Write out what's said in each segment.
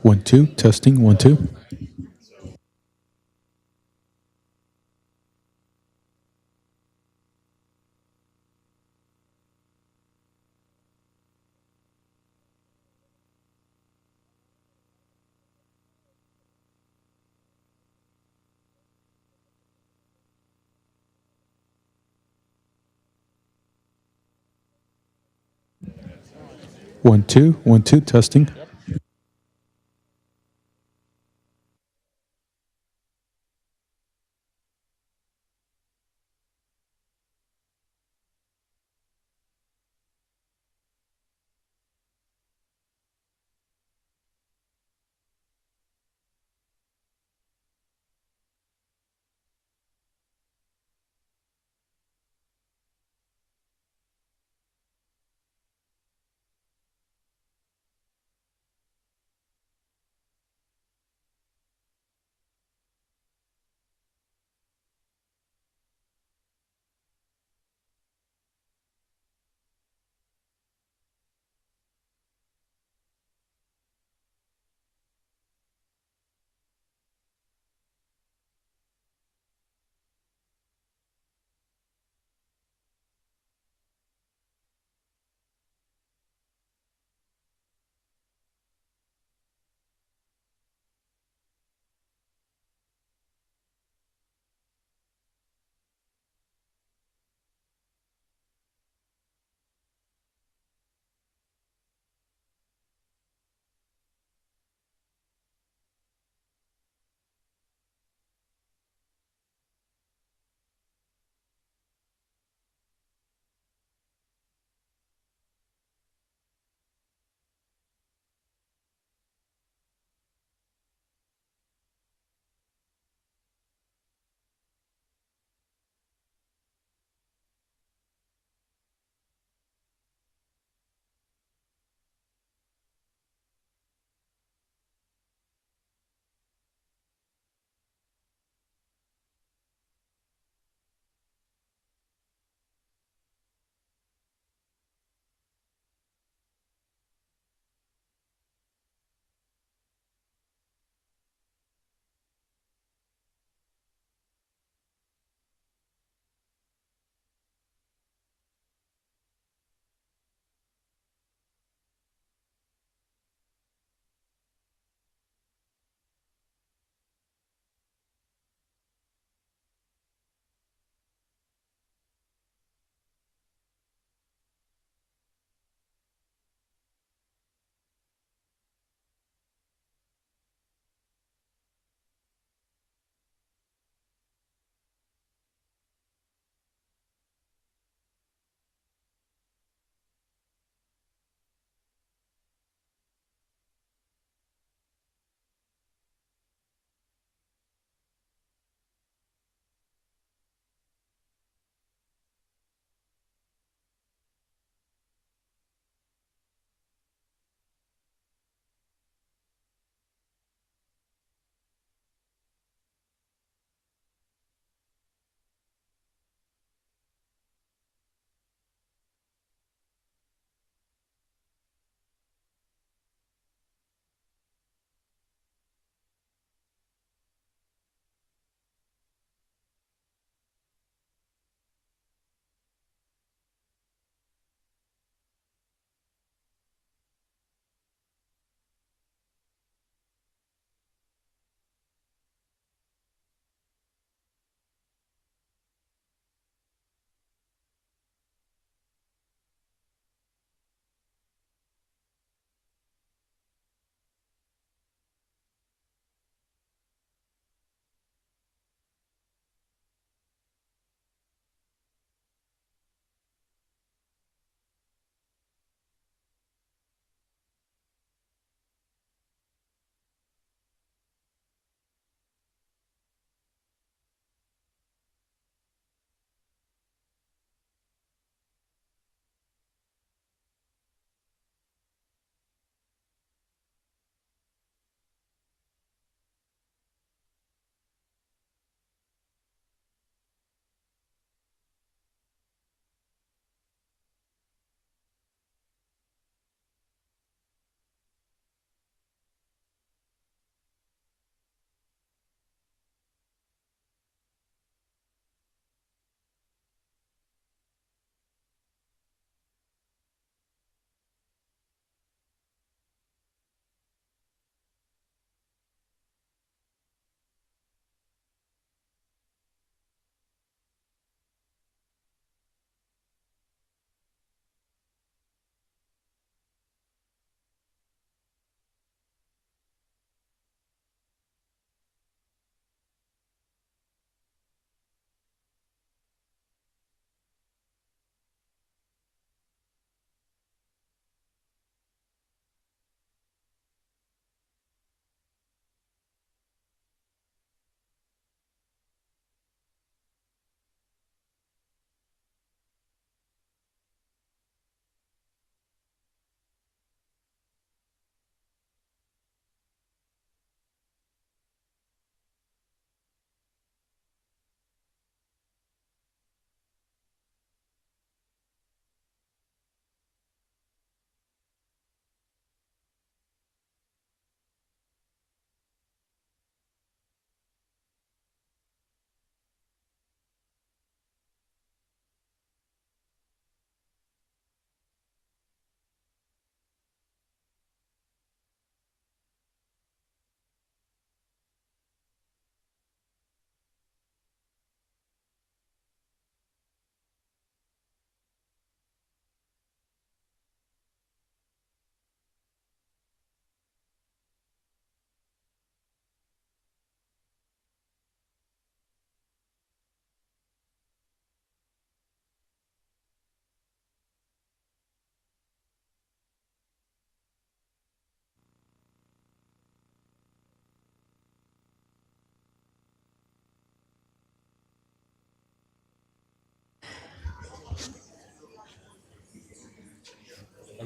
1 2 testing 1 2. 1 2 1 2 testing.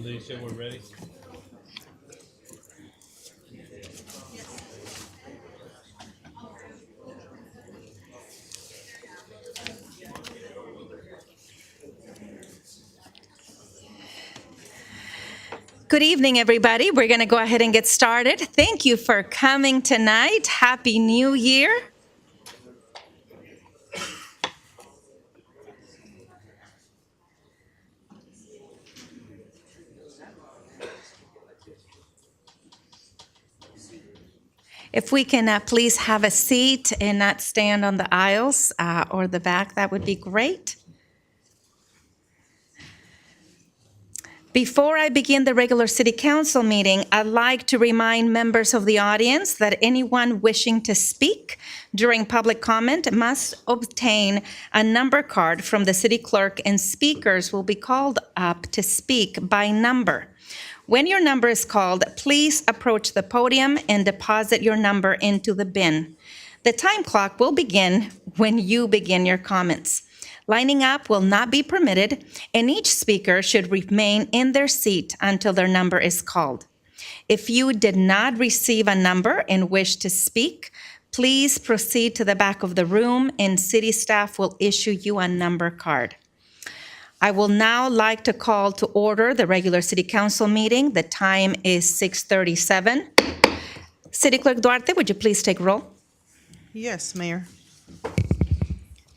Alicia, we're ready. Good evening, everybody. We're going to go ahead and get started. Thank you for coming tonight. Happy New Year. If we can please have a seat and not stand on the aisles or the back, that would be great. Before I begin the regular city council meeting, I'd like to remind members of the audience that anyone wishing to speak during public comment must obtain a number card from the city clerk, and speakers will be called up to speak by number. When your number is called, please approach the podium and deposit your number into the bin. The time clock will begin when you begin your comments. Lining up will not be permitted, and each speaker should remain in their seat until their number is called. If you did not receive a number and wish to speak, please proceed to the back of the room, and city staff will issue you a number card. I will now like to call to order the regular city council meeting. The time is 6:37. City Clerk Duarte, would you please take roll? Yes, Mayor.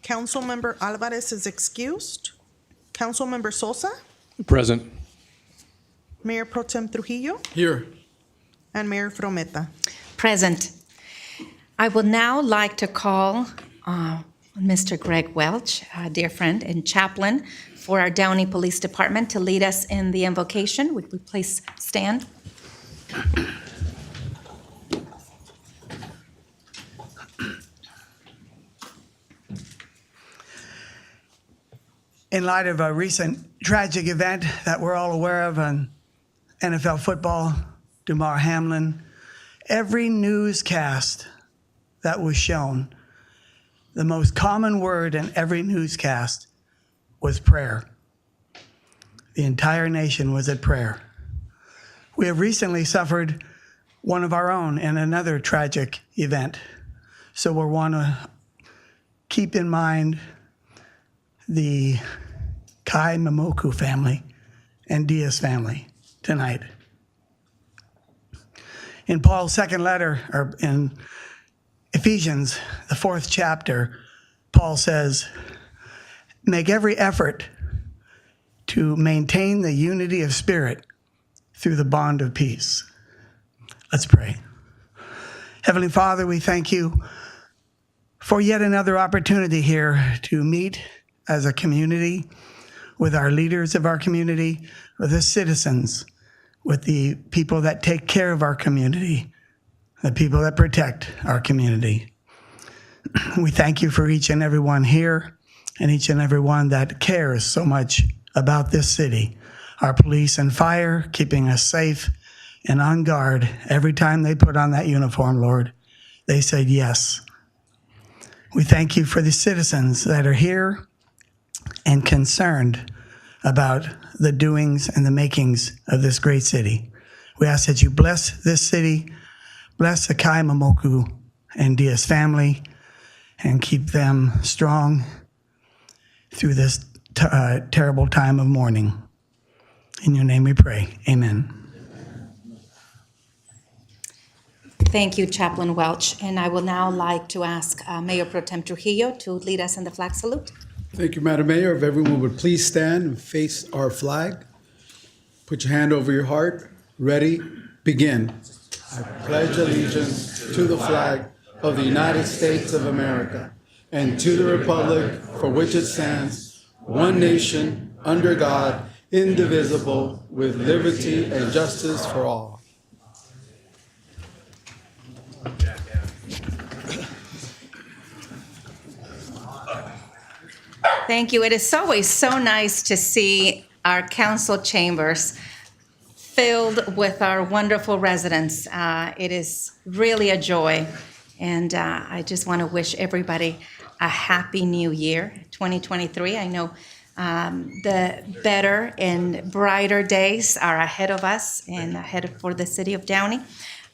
Councilmember Alvarez is excused. Councilmember Sosa, Present. Mayor Pro Tem Trujillo, Here. and Mayor Frometa. Present. I would now like to call Mr. Greg Welch, a dear friend and chaplain for our Downey Police Department, to lead us in the invocation. Would we please stand? In light of a recent tragic event that we're all aware of on NFL football, Damar Hamlin, every newscast that was shown, the most common word in every newscast was prayer. The entire nation was at prayer. We have recently suffered one of our own in another tragic event, so we'll want to keep in mind the Kai Momoku family and Diaz family tonight. In Paul's second letter, or in Ephesians, the 4th chapter, Paul says, make every effort to maintain the unity of spirit through the bond of peace. Let's pray. Heavenly Father, we thank you for yet another opportunity here to meet as a community, with our leaders of our community, with the citizens, with the people that take care of our community, the people that protect our community. We thank you for each and every one here and each and every one that cares so much about this city, our police and fire, keeping us safe and on guard. Every time they put on that uniform, Lord, they said yes. We thank you for the citizens that are here and concerned about the doings and the makings of this great city. We ask that you bless this city, bless the Kai Momoku and Diaz family, and keep them strong through this terrible time of mourning. In your name we pray, amen. Thank you, Chaplain Welch. And I will now like to ask Mayor Pro Tem Trujillo to lead us in the flag salute. Thank you, Madam Mayor. If everyone would please stand and face our flag. Put your hand over your heart. Ready? Begin. I pledge allegiance to the flag of the United States of America and to the republic for which it stands, one nation, under God, indivisible, with liberty and justice for all. Thank you. It is always so nice to see our council chambers filled with our wonderful residents. It is really a joy. And I just want to wish everybody a happy new year, 2023. I know The better and brighter days are ahead of us and ahead for the city of Downey.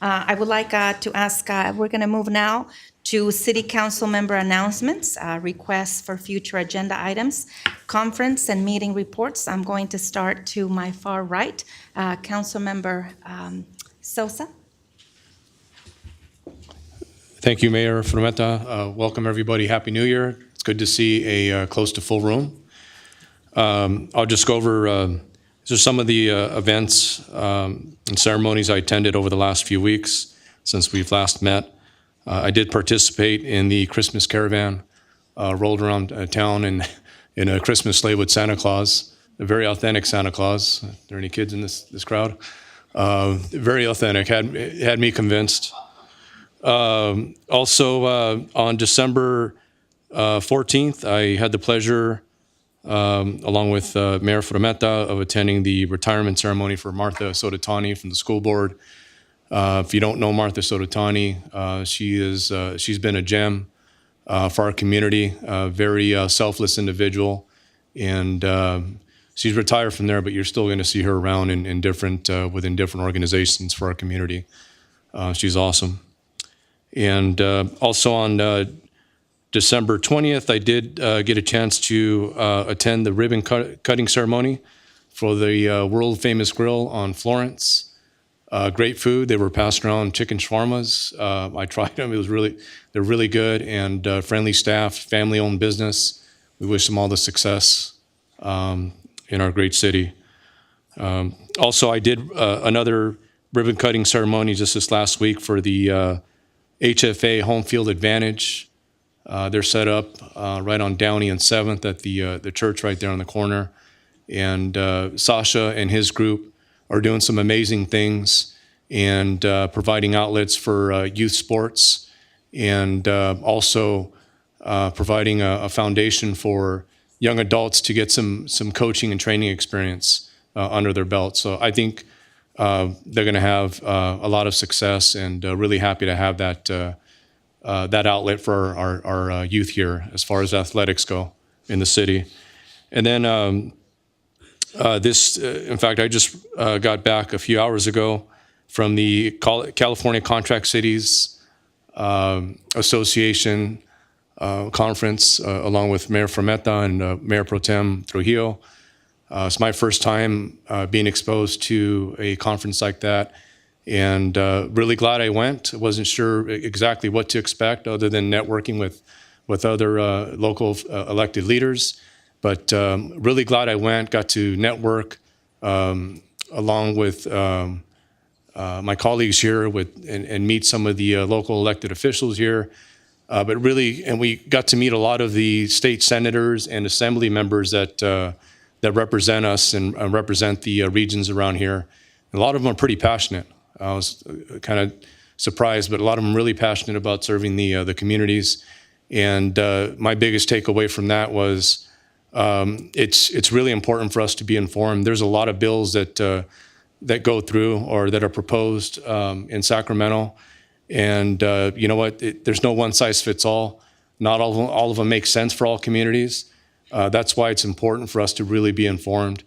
I would like to ask, we're going to move now to city council member announcements, requests for future agenda items, conference and meeting reports. I'm going to start to my far right, council member Sosa. Thank you, Mayor Frumeta. Welcome, everybody. Happy New Year. It's good to see a close to full room. I'll just go over just some of the events and ceremonies I attended over the last few weeks since we've last met. I did participate in the Christmas caravan, rolled around town in a Christmas sleigh with Santa Claus, a very authentic Santa Claus. Are there any kids in this crowd? Very authentic, had me convinced. Also, on December 14th, I had the pleasure, along with Mayor Frumeta, of attending the retirement ceremony for Martha Sototani from the school board. If you don't know Martha Sototani, she's been a gem for our community, a very selfless individual, and she's retired from there, but you're still going to see her around in different within different organizations for our community. She's awesome. And also on December 20th, I did get a chance to attend the ribbon cutting ceremony for the world-famous grill on Florence. Great food. They were passing around chicken shawarmas. I tried them. They're really good, and friendly staff, family-owned business. We wish them all the success in our great city. Also, I did another ribbon cutting ceremony just this last week for the HFA Home Field Advantage. They're set up right on Downey and 7th at the church right there on the corner. And Sasha and his group are doing some amazing things and providing outlets for youth sports, and also providing a foundation for young adults to get some coaching and training experience under their belt. So I think they're going to have a lot of success, and really happy to have that outlet for our youth here as far as athletics go in the city. And then in fact, I just got back a few hours ago from the California Contract Cities Association conference, along with Mayor Frumeta and Mayor Pro Tem Trujillo. It's my first time being exposed to a conference like that, and really glad I went. I wasn't sure exactly what to expect other than networking with other local elected leaders, but really glad I went, got to network along with my colleagues here and meet some of the local elected officials here. But really, and we got to meet a lot of the state senators and assembly members that represent us and represent the regions around here. A lot of them are pretty passionate. I was kind of surprised, but a lot of them really passionate about serving the communities. And my biggest takeaway from that was it's really important for us to be informed. There's a lot of bills that go through or that are proposed in Sacramento. And you know what? There's no one size fits all. Not all of them make sense for all communities. That's why it's important for us to really be informed.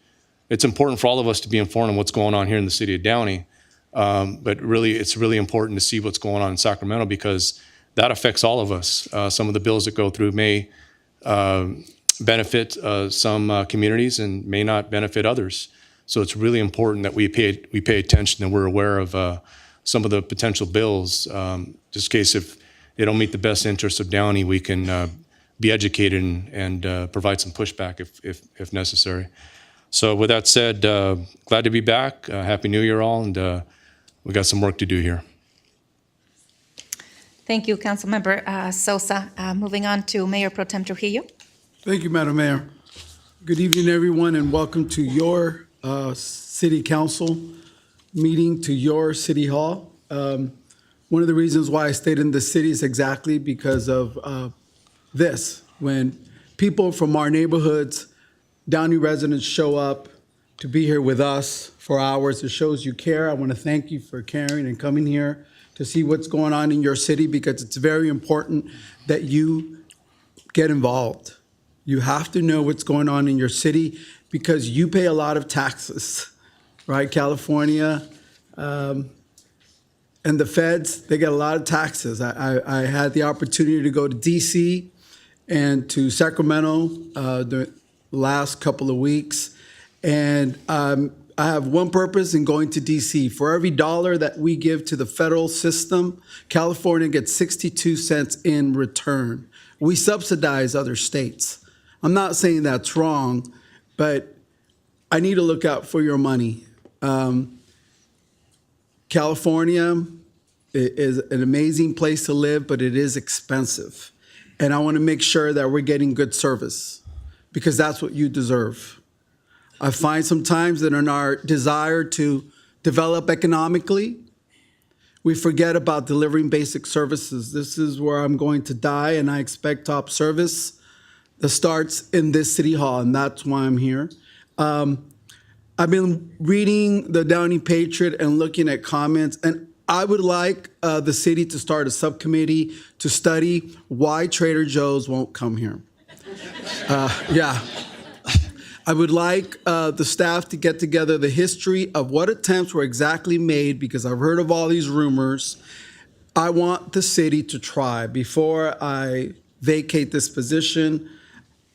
It's important for all of us to be informed on what's going on here in the city of Downey. But really, it's really important to see what's going on in Sacramento, because that affects all of us. Some of the bills that go through may benefit some communities and may not benefit others. So it's really important that we pay attention and we're aware of some of the potential bills. Just in case if they don't meet the best interests of Downey, we can be educated and provide some pushback if necessary. So with that said, glad to be back. Happy New Year all, and we got some work to do here. Thank you, Councilmember Sosa. Moving on to Mayor Pro Tem Trujillo. Thank you, Madam Mayor. Good evening, everyone, and welcome to your city council meeting, to your city hall. One of the reasons why I stayed in the city is exactly because of this. When people from our neighborhoods, Downey residents, show up to be here with us for hours, it shows you care. I want to thank you for caring and coming here to see what's going on in your city, because it's very important that you get involved. You have to know what's going on in your city because you pay a lot of taxes, right? California and the feds, they get a lot of taxes. I had the opportunity to go to DC and to Sacramento the last couple of weeks. And I have one purpose in going to DC. For every dollar that we give to the federal system, California gets 62 cents in return. We subsidize other states. I'm not saying that's wrong, but I need to look out for your money. California is an amazing place to live, but it is expensive. And I want to make sure that we're getting good service because that's what you deserve. I find sometimes that in our desire to develop economically, we forget about delivering basic services. This is where I'm going to die, and I expect top service that starts in this city hall, and that's why I'm here. I've been reading the Downey Patriot and looking at comments, and I would like the city to start a subcommittee to study why Trader Joe's won't come here. Yeah. I would like the staff to get together the history of what attempts were exactly made because I've heard of all these rumors. I want the city to try. Before I vacate this position,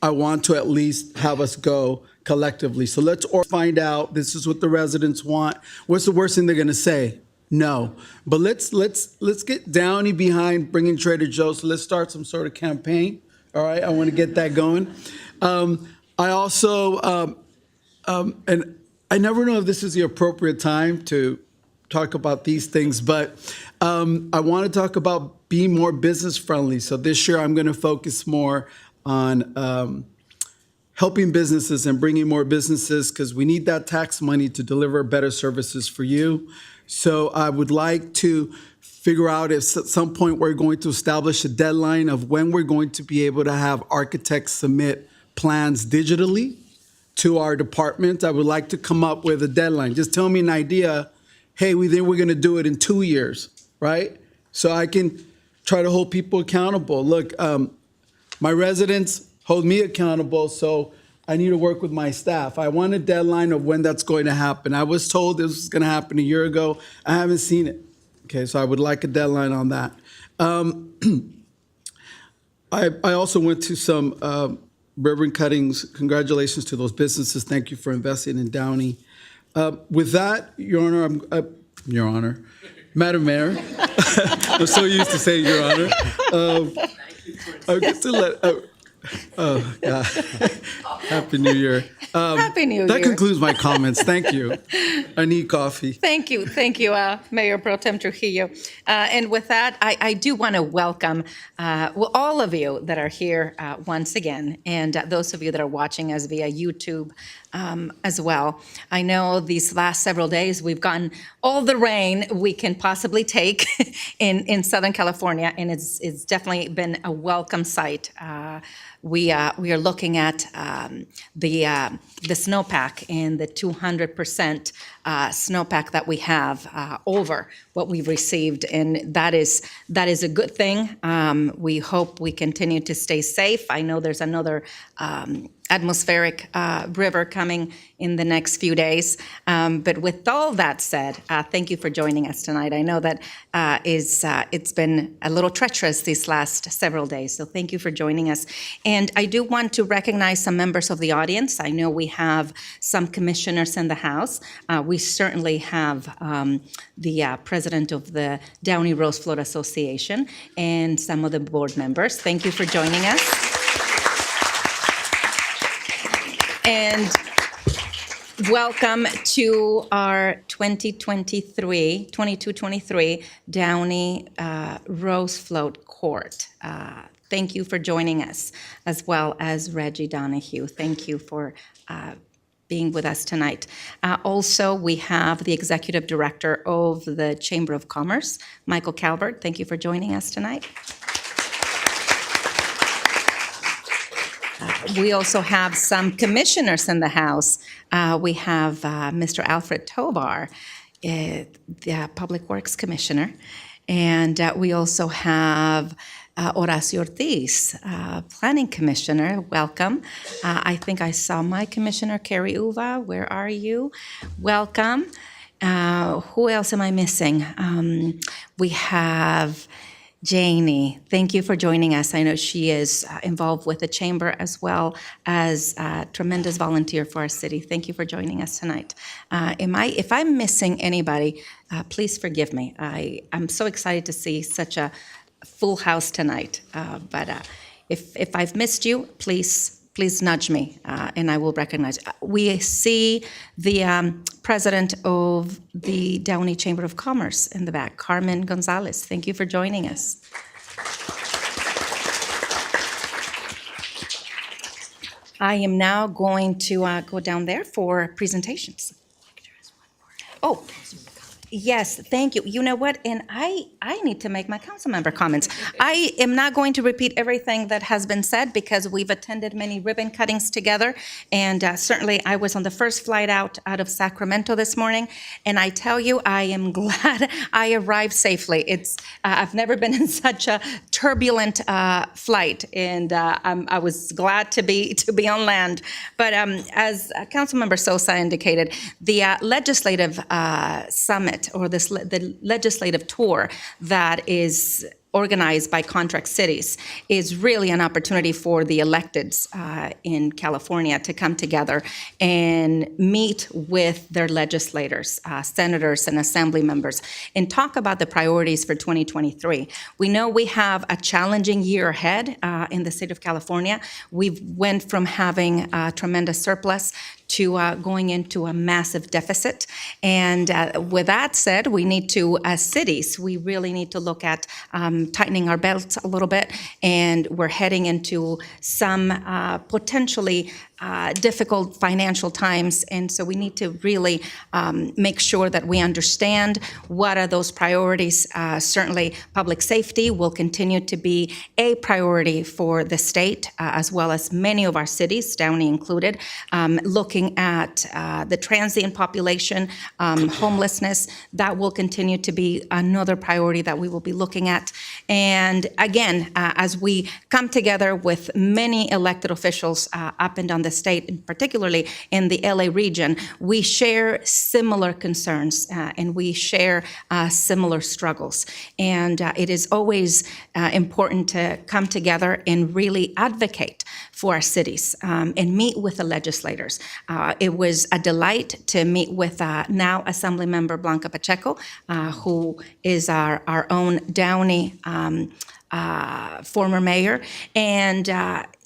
I want to at least have us go collectively. So let's find out. This is what the residents want. What's the worst thing they're going to say? No. But let's get Downey behind bringing Trader Joe's. So let's start some sort of campaign. All right, I want to get that going. I also, and I never know if this is the appropriate time to talk about these things, but I want to talk about being more business friendly. So this year I'm going to focus more on helping businesses and bringing more businesses because we need that tax money to deliver better services for you. So I would like to figure out if at some point we're going to establish a deadline of when we're going to be able to have architects submit plans digitally to our department. I would like to come up with a deadline. Just tell me an idea. Hey, we think we're going to do it in 2 years, right? So I can try to hold people accountable. Look, my residents hold me accountable, so I need to work with my staff. I want a deadline of when that's going to happen. I was told this was going to happen a year ago. I haven't seen it. Okay, so I would like a deadline on that. I also went to some ribbon cuttings. Congratulations to those businesses. Thank you for investing in Downey. With that, Your Honor, Your Honor, Madam Mayor, I'm so used to saying Your Honor. I get to let. Oh, God. Happy New Year. Happy New Year. That concludes my comments. Thank you. I need coffee. Thank you, Mayor Pro Tem Trujillo. And with that, I do want to welcome all of you that are here once again, and those of you that are watching us via YouTube as well. I know these last several days we've gotten all the rain we can possibly take in Southern California, and it's definitely been a welcome sight. We are looking at the snowpack and the 200% snowpack that we have over what we've received, and that is a good thing. We hope we continue to stay safe. I know there's another atmospheric river coming in the next few days. But with all that said, thank you for joining us tonight. I know that it's been a little treacherous these last several days, so thank you for joining us. And I do want to recognize some members of the audience. I know we have some commissioners in the House. We certainly have the president of the Downey Rose Float Association and some of the board members. Thank you for joining us. And welcome to our 22-23 Downey Rose Float Court. Thank you for joining us, as well as Reggie Donahue. Thank you for being with us tonight. Also, we have the Executive Director of the Chamber of Commerce, Michael Calvert. Thank you for joining us tonight. We also have some commissioners in the House. We have Mr. Alfred Tovar, the Public Works Commissioner, and we also have Horacio Ortiz, Planning Commissioner. Welcome. I think I saw my commissioner, Carrie Uva. Where are you? Welcome. Who else am I missing? We have Janie. Thank you for joining us. I know she is involved with the chamber as well as a tremendous volunteer for our city. Thank you for joining us tonight. If I'm missing anybody, please forgive me. I'm so excited to see such a full house tonight. But if I've missed you, please nudge me, and I will recognize. We see the president of the Downey Chamber of Commerce in the back, Carmen Gonzalez. Thank you for joining us. I am now going to go down there for presentations. Oh, yes, thank you. You know what? And I need to make my council member comments. I am not going to repeat everything that has been said because we've attended many ribbon cuttings together. And certainly I was on the first flight out of Sacramento this morning. And I tell you, I am glad I arrived safely. I've never been in such a turbulent flight. And I was glad to be on land. But as Councilmember Sosa indicated, the legislative summit or the legislative tour that is organized by contract cities is really an opportunity for the electeds in California to come together and meet with their legislators, senators and assembly members, and talk about the priorities for 2023. We know we have a challenging year ahead in the state of California. We went from having a tremendous surplus to going into a massive deficit. And with that said, we need to, as cities, we really need to look at tightening our belts a little bit. And we're heading into some potentially difficult financial times. And so we need to really make sure that we understand what are those priorities. Certainly, public safety will continue to be a priority for the state, as well as many of our cities, Downey included, looking at the transient population, homelessness, that will continue to be another priority that we will be looking at. And again, as we come together with many elected officials up and down the state, particularly in the LA region, we share similar concerns and we share similar struggles. And it is always important to come together and really advocate for our cities and meet with the legislators. It was a delight to meet with now Assemblymember Blanca Pacheco, who is our own Downey former mayor, and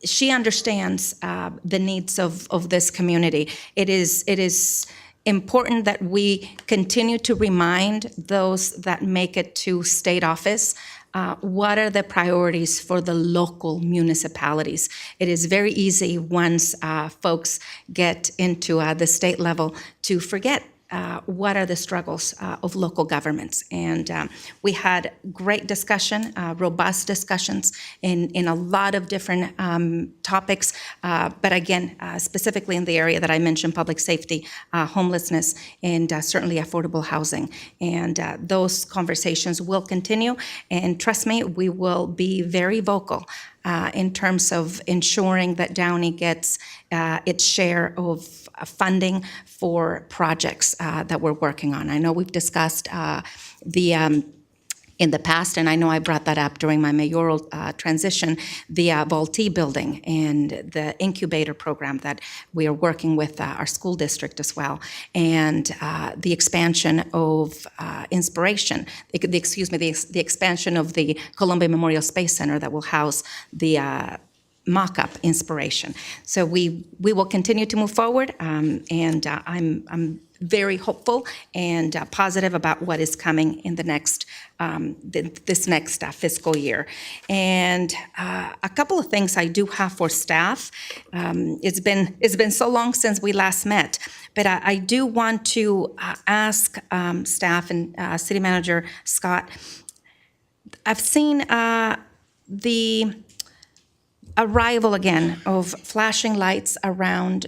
she understands the needs of this community. It is important that we continue to remind those that make it to state office what are the priorities for the local municipalities. It is very easy once folks get into the state level to forget what are the struggles of local governments. And we had great discussion, robust discussions in a lot of different topics, but again, specifically in the area that I mentioned, public safety, homelessness, and certainly affordable housing. And those conversations will continue, and trust me, we will be very vocal in terms of ensuring that Downey gets its share of funding for projects that we're working on. I know we've discussed in the past, and I know I brought that up during my mayoral transition, the Vaultee building and the incubator program that we are working with our school district as well, and the expansion of Inspiration, the expansion of the Columbia Memorial Space Center that will house the mock-up Inspiration. So we will continue to move forward, and I'm very hopeful and positive about what is coming in the next this next fiscal year. And a couple of things I do have for staff. It's been so long since we last met, but I do want to ask staff and City Manager Scott. I've seen the arrival again of flashing lights around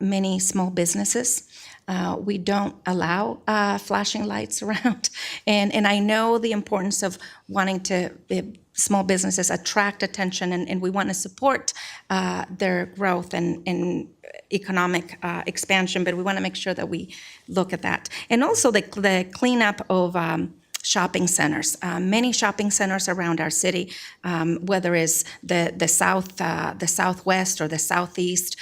many small businesses. we don't allow flashing lights around. And I know the importance of wanting to small businesses attract attention, and we want to support their growth and economic expansion, but we want to make sure that we look at that. And also the cleanup of shopping centers. Many shopping centers around our city, whether it's the southwest or the southeast,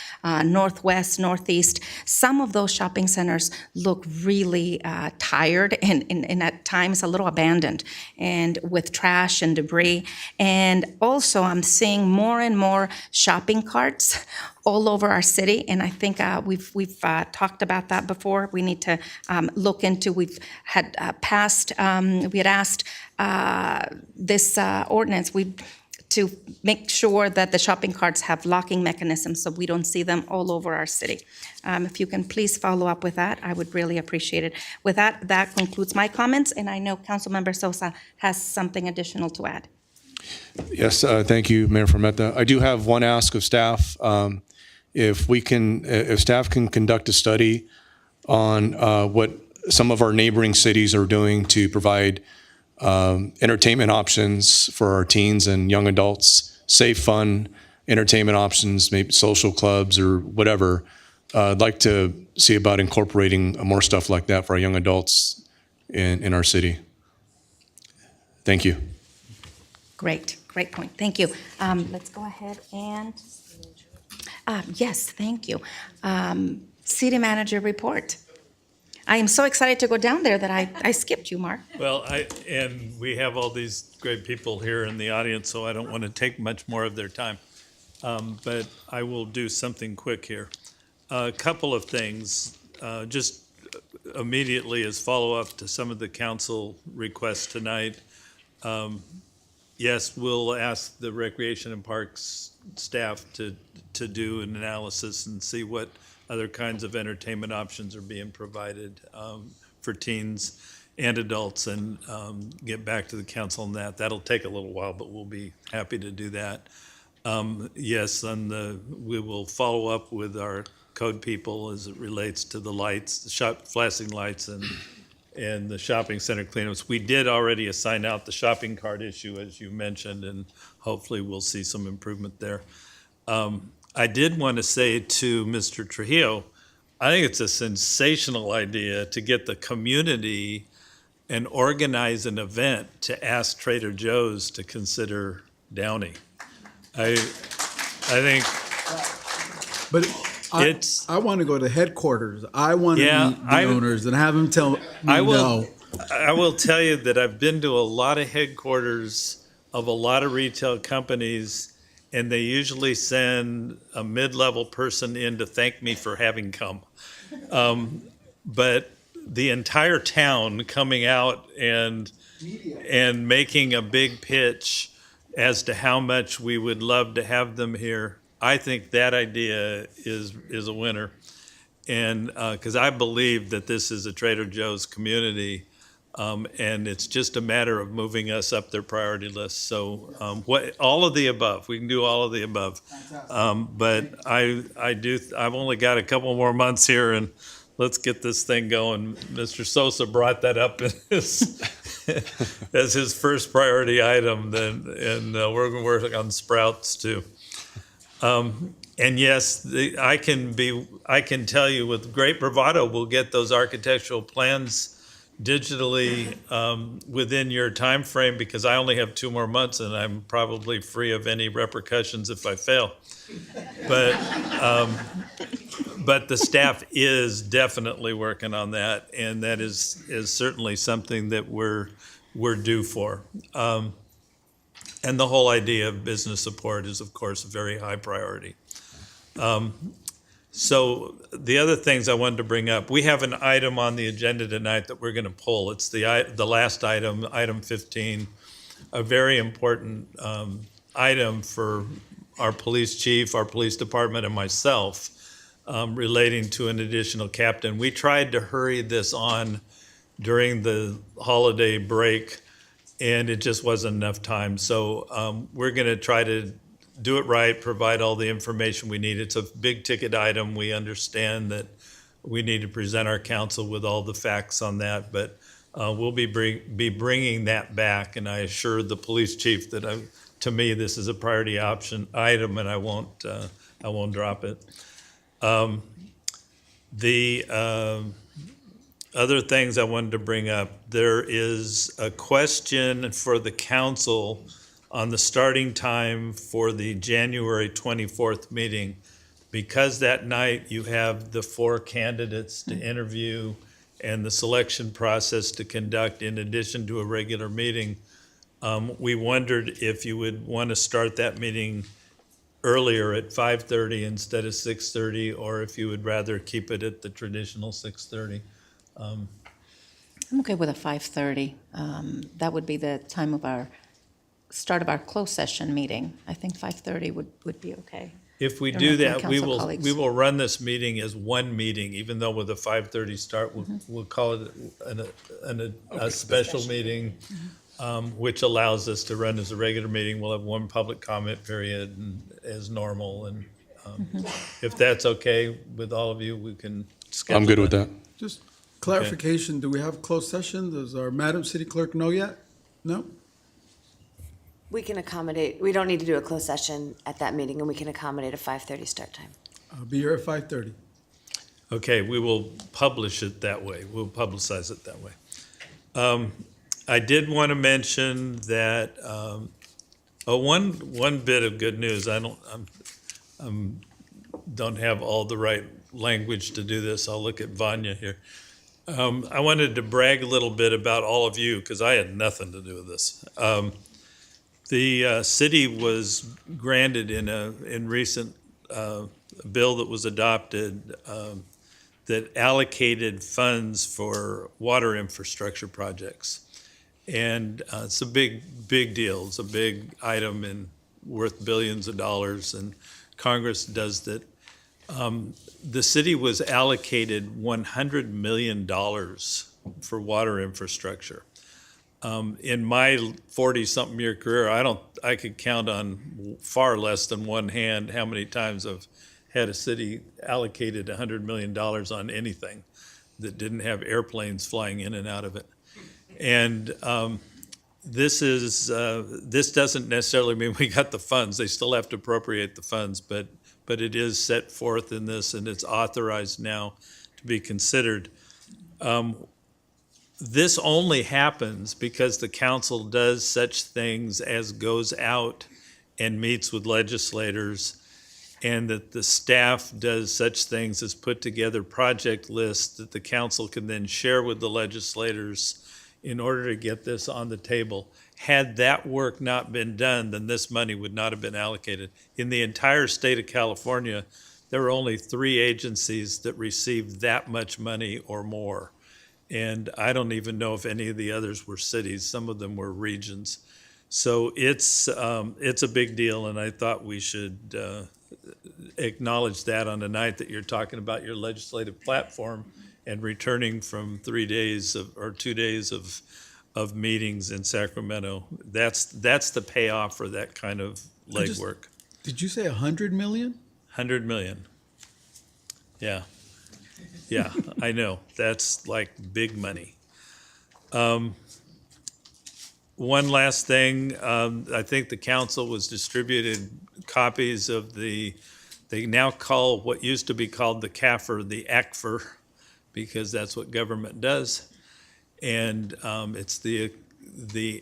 northwest, northeast, some of those shopping centers look really tired and at times a little abandoned, and with trash and debris. And also I'm seeing more and more shopping carts all over our city, and I think we've talked about that before. We need to look into. We had asked this ordinance to make sure that the shopping carts have locking mechanisms so we don't see them all over our city. If you can please follow up with that, I would really appreciate it. With that, that concludes my comments, and I know Councilmember Sosa has something additional to add. Yes, thank you, Mayor Fermetta. I do have one ask of staff. If staff can conduct a study on what some of our neighboring cities are doing to provide entertainment options for our teens and young adults, safe, fun entertainment options, maybe social clubs or whatever. I'd like to see about incorporating more stuff like that for our young adults in our city. Thank you. Great point. Thank you. Let's go ahead and, yes, thank you. City manager report. I am so excited to go down there that I skipped you, Mark. Well, and we have all these great people here in the audience, so I don't want to take much more of their time. But I will do something quick here. A couple of things, just immediately as follow-up to some of the council requests tonight. Yes, we'll ask the Recreation and Parks staff to do an analysis and see what other kinds of entertainment options are being provided for teens and adults, and get back to the council on that. That'll take a little while, but we'll be happy to do that. Yes, we will follow up with our code people as it relates to the lights, the flashing lights, and the shopping center cleanups. We did already assign out the shopping cart issue, as you mentioned, and hopefully we'll see some improvement there. I did want to say to Mr. Trujillo, I think it's a sensational idea to get the community and organize an event to ask Trader Joe's to consider Downey. I think But it's. I want to go to headquarters. I want to Yeah, meet the owners and have them tell me I will. no. I will tell you that I've been to a lot of headquarters of a lot of retail companies, and they usually send a mid-level person in to thank me for having come. But the entire town coming out and making a big pitch as to how much we would love to have them here, I think that idea is a winner. And because I believe that this is a Trader Joe's community, and it's just a matter of moving us up their priority list. So all of the above, we can do all of the above. But I've only got a couple more months here, and let's get this thing going. Mr. Sosa brought that up as his first priority item, and we're going to work on Sprouts too. And yes, I can tell you with great bravado, we'll get those architectural plans digitally within your time frame, because I only have 2 more months and I'm probably free of any repercussions if I fail. But the staff is definitely working on that, and that is certainly something that we're due for. And the whole idea of business support is, of course, a very high priority. So the other things I wanted to bring up, we have an item on the agenda tonight that we're going to pull. It's the last item, item 15, a very important item for our police chief, our police department, and myself, relating to an additional captain. We tried to hurry this on during the holiday break, and it just wasn't enough time. So we're going to try to do it right, provide all the information we need. It's a big ticket item. We understand that we need to present our council with all the facts on that, but we'll be bringing that back, and I assured the police chief that to me, this is a priority option item, and I won't drop it. The other things I wanted to bring up, there is a question for the council on the starting time for the January 24th meeting. Because that night you have the 4 candidates to interview and the selection process to conduct in addition to a regular meeting, we wondered if you would want to start that meeting earlier at 5:30 instead of 6:30, or if you would rather keep it at the traditional 6:30. I'm okay with a 5:30. That would be the time of our start of our closed session meeting. I think 5:30 would be okay. If we I don't know do if my that, we council will, colleagues- we will run this meeting as one meeting, even though with a 5:30 start, we'll call it a special meeting, which allows us to run as a regular meeting. We'll have one public comment period and as normal, and if that's okay with all of you, we can schedule I'm good with that. Just clarification, do we have closed session? Does our Madam City Clerk know yet? No? We can accommodate, we don't need to do a closed session at that meeting, and we can accommodate a 5:30 start time. I'll be here at 5:30. Okay, we will publish it that way. We'll publicize it that way. I did want to mention that, one bit of good news. Don't have all the right language to do this. I'll look at Vanya here. I wanted to brag a little bit about all of you because I had nothing to do with this. The city was granted in recent bill that was adopted that allocated funds for water infrastructure projects. And it's a big deal. It's a big item and worth billions of dollars, and Congress does that. The city was allocated $100 million for water infrastructure. In my 40-something year career, I could count on far less than one hand how many times I've had a city allocated $100 million on anything that didn't have airplanes flying in and out of it. And this doesn't necessarily mean we got the funds. They still have to appropriate the funds, but it is set forth in this, and it's authorized now to be considered. This only happens because the council does such things as goes out and meets with legislators, and that the staff does such things as put together project lists that the council can then share with the legislators in order to get this on the table. Had that work not been done, then this money would not have been allocated. In the entire state of California, there were only 3 agencies that received that much money or more. And I don't even know if any of the others were cities. Some of them were regions. So it's a big deal, and I thought we should acknowledge that on the night that you're talking about your legislative platform and returning from 2 days of meetings in Sacramento. That's the payoff for that kind of legwork. Did you say 100 million? 100 million. Yeah. Yeah, I know. That's like big money. One last thing, I think the council was distributed copies of they now call what used to be called the CAFR, the ACFR, because that's what government does. And it's the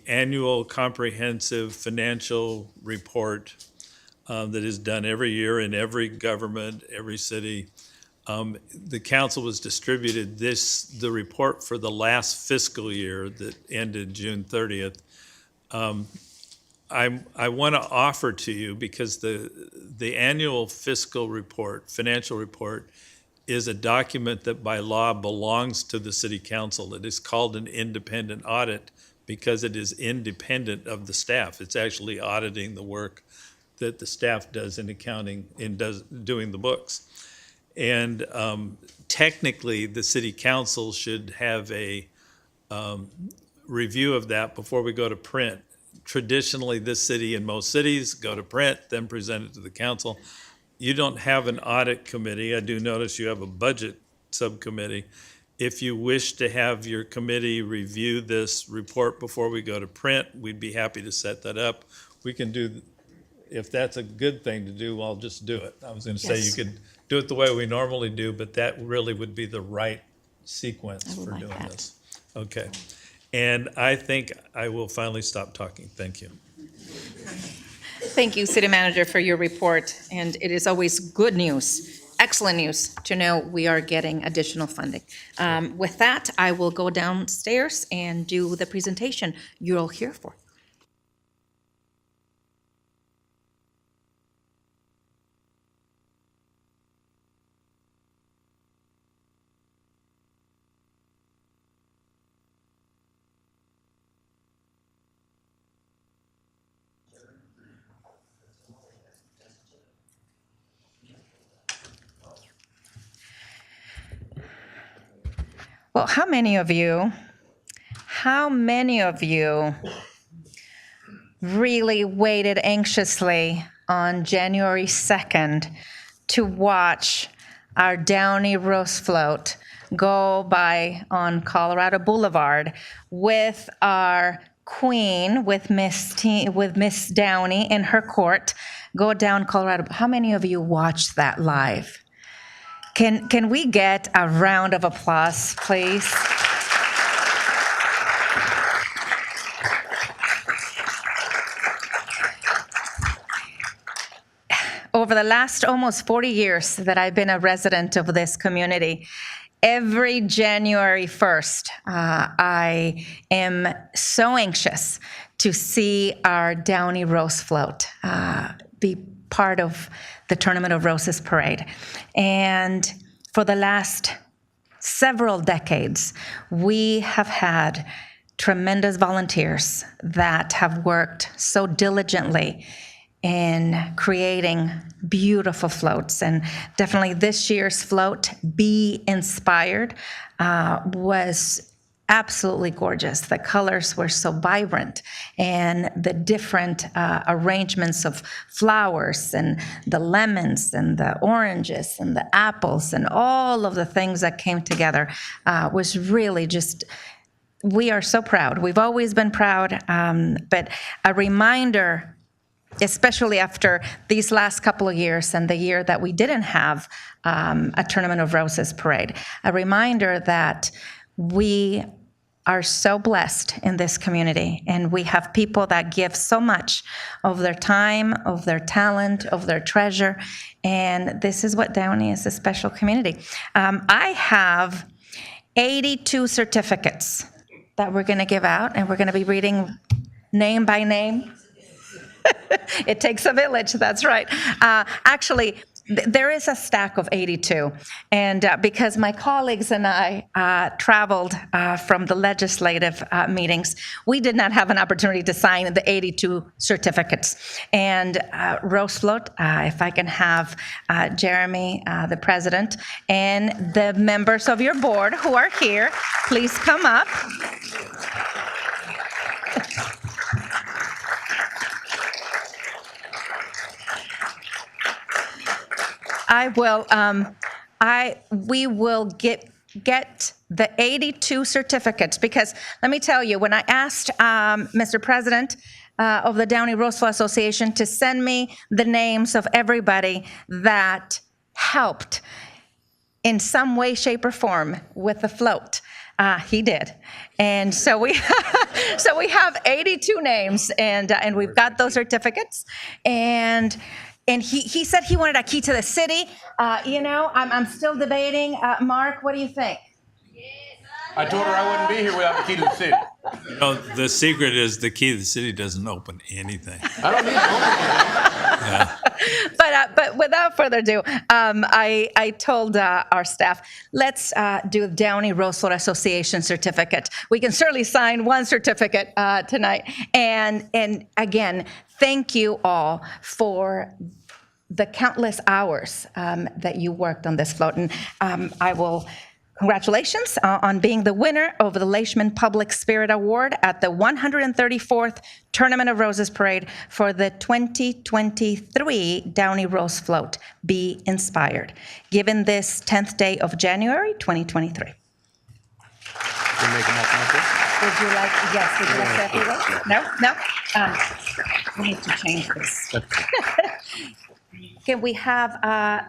annual comprehensive financial report that is done every year in every government, every city. The council was distributed the report for the last fiscal year that ended June 30th. I want to offer to you, because the annual fiscal report, financial report, is a document that by law belongs to the city council. It is called an independent audit because it is independent of the staff. It's actually auditing the work that the staff does in accounting and doing the books. And technically, the city council should have a review of that before we go to print. Traditionally, this city and most cities go to print, then present it to the council. You don't have an audit committee. I do notice you have a budget subcommittee. If you wish to have your committee review this report before we go to print, we'd be happy to set that up. We can do, if that's a good thing to do, I'll just do it. I was going to say you could do it the way we normally do, but that really would be the right sequence for doing this. Okay. And I think I will finally stop talking. Thank you. Thank you, City Manager, for your report, and it is always good news, excellent news, to know we are getting additional funding. With that, I will go downstairs and do the presentation you're all here for. Well, how many of you really waited anxiously on January 2nd to watch our Downey Rose Float go by on Colorado Boulevard with our queen, with Miss Downey in her court, go down Colorado? How many of you watched that live? Can we get a round of applause, please? Over the last almost 40 years that I've been a resident of this community, every January 1st, I am so anxious to see our Downey Rose Float be part of the Tournament of Roses parade. And for the last several decades, we have had tremendous volunteers that have worked so diligently in creating beautiful floats. And definitely this year's float, Be Inspired, was absolutely gorgeous. The colors were so vibrant, and the different arrangements of flowers and the lemons and the oranges and the apples and all of the things that came together was really just, we are so proud. We've always been proud, but a reminder, especially after these last couple of years and the year that we didn't have a Tournament of Roses parade, a reminder that we are so blessed in this community, and we have people that give so much of their time, of their talent, of their treasure, and this is what Downey is, a special community. I have 82 certificates that we're going to give out, and we're going to be reading name by name. It takes a village, that's right. Actually, there is a stack of 82, and because my colleagues and I traveled from the legislative meetings, we did not have an opportunity to sign the 82 certificates. And Rose Float, if I can have Jeremy, the president, and the members of your board who are here, please come up. We will get the 82 certificates, because let me tell you, when I asked Mr. President of the Downey Rose Float Association to send me the names of everybody that helped in some way, shape, or form with the float, he did. And so we have 82 names, and we've got those certificates. And he said he wanted a key to the city. I'm still debating. Mark, what do you think? I told her I wouldn't be here without the key to the city. The secret is the key to the city doesn't open anything. I don't need to open anything. But without further ado, I told our staff, let's do the Downey Rose Float Association certificate. We can certainly sign one certificate tonight. And again, thank you all for the countless hours that you worked on this float. And I will Congratulations on being the winner of the Leishman Public Spirit Award at the 134th Tournament of Roses Parade for the 2023 Downey Rose Float. Be inspired. Given this 10th day of January 2023. You make them up, Michael? Would you like, yes, would you like to have the rose? No? No? We need to change this. Can we have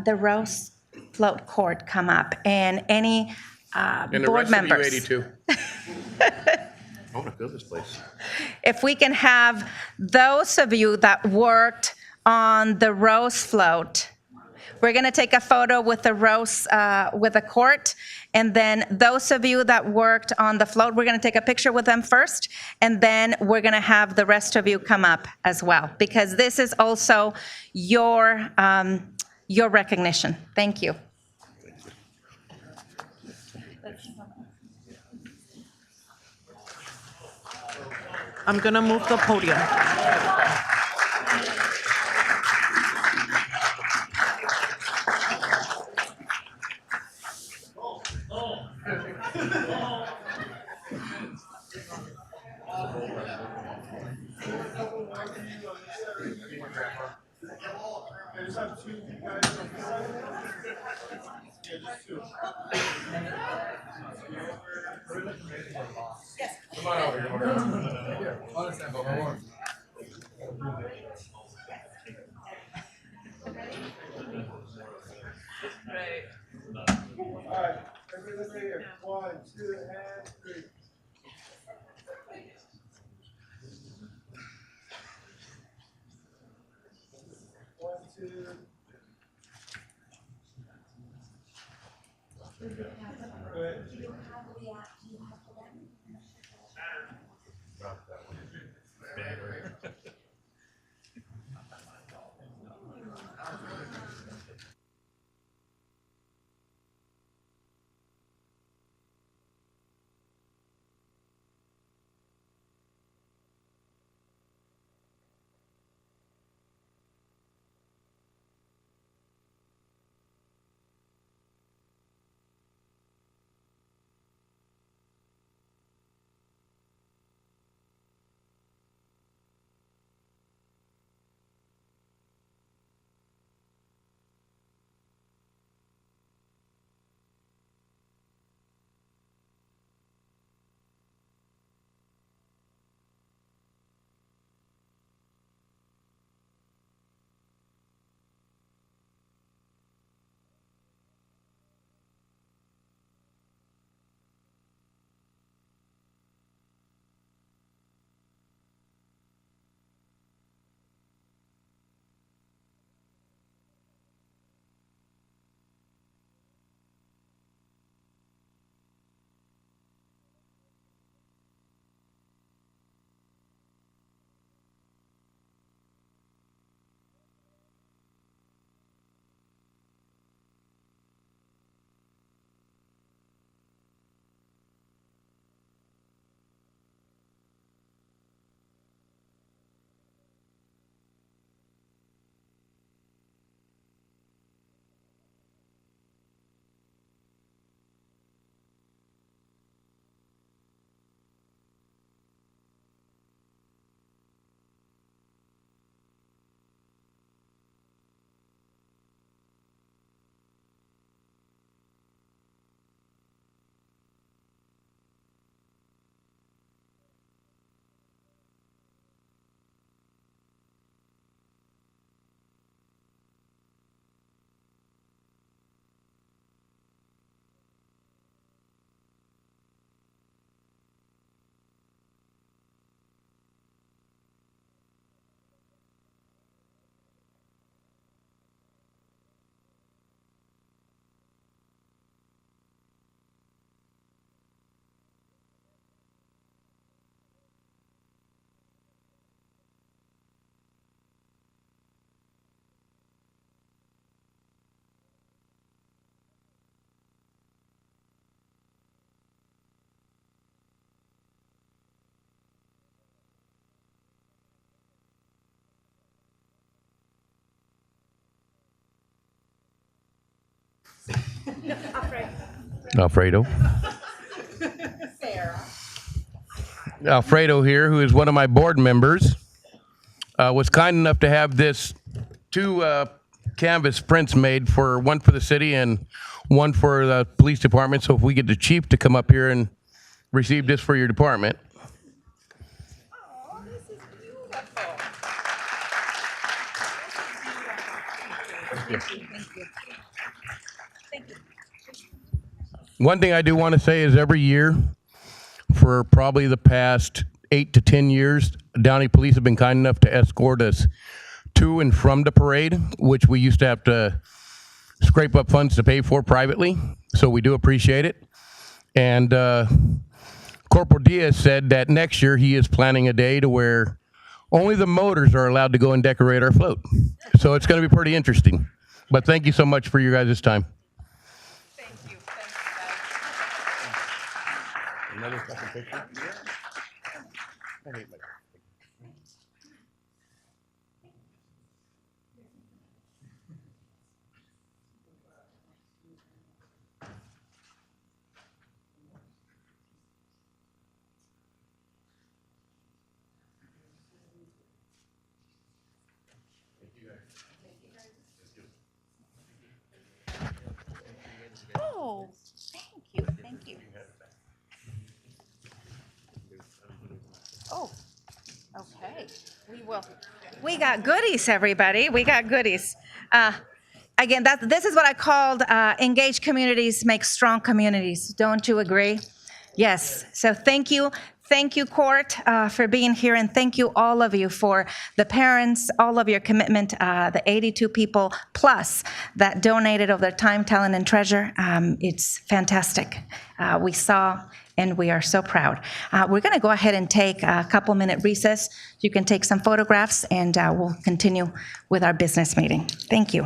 the Rose Float Court come up and any And the board rest of you members? 82. I want to fill this place. If we can have those of you that worked on the Rose Float, we're going to take a photo with the Rose, with the court, and then those of you that worked on the float, we're going to take a picture with them first, and then we're going to have the rest of you come up as well, because this is also your recognition. Thank you. I'm going to move the podium. Alfredo. Alfredo here, who is one of my board members, was kind enough to have this two canvas prints made, for one for the city and one for the police department. So if we get the chief to come up here and receive this for your department. Oh, this is beautiful. Thank you. One thing I do want to say is every year, for probably the past 8 to 10 years, Downey Police have been kind enough to escort us to and from the parade, which we used to have to scrape up funds to pay for privately. So we do appreciate it. And Corporal Diaz said that next year he is planning a day to where only the motors are allowed to go and decorate our float. So it's going to be pretty interesting. But thank you so much for your guys' time. Thank you. Another second picture? Oh, thank you. Thank you. Oh, okay. We will. We got goodies, everybody. We got goodies. Again, this is what I called engaged communities make strong communities. Don't you agree? Yes. So thank you. Thank you, Court, for being here, and thank you, all of you, for the parents, all of your commitment, the 82 people plus that donated of their time, talent, and treasure. It's fantastic. We saw, and we are so proud. We're going to go ahead and take a couple-minute recess. You can take some photographs, and we'll continue with our business meeting. Thank you.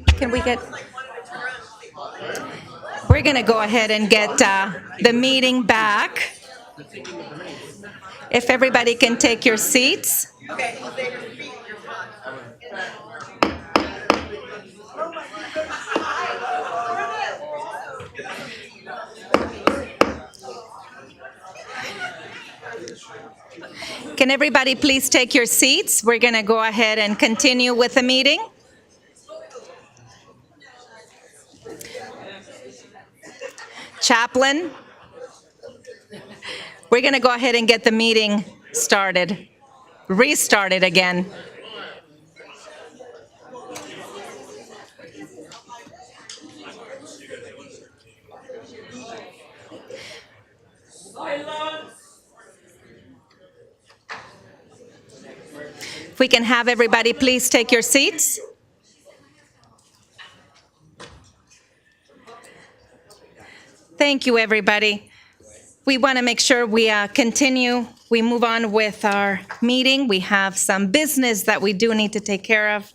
Can we get? We're going to go ahead and get the meeting back. If everybody can take your seats. Can everybody please take your seats? We're going to go ahead and continue with the meeting. Chaplain, we're going to go ahead and get the meeting started, restarted again. If we can have everybody please take your seats. Thank you, everybody. We want to make sure we continue. We move on with our meeting. We have some business that we do need to take care of.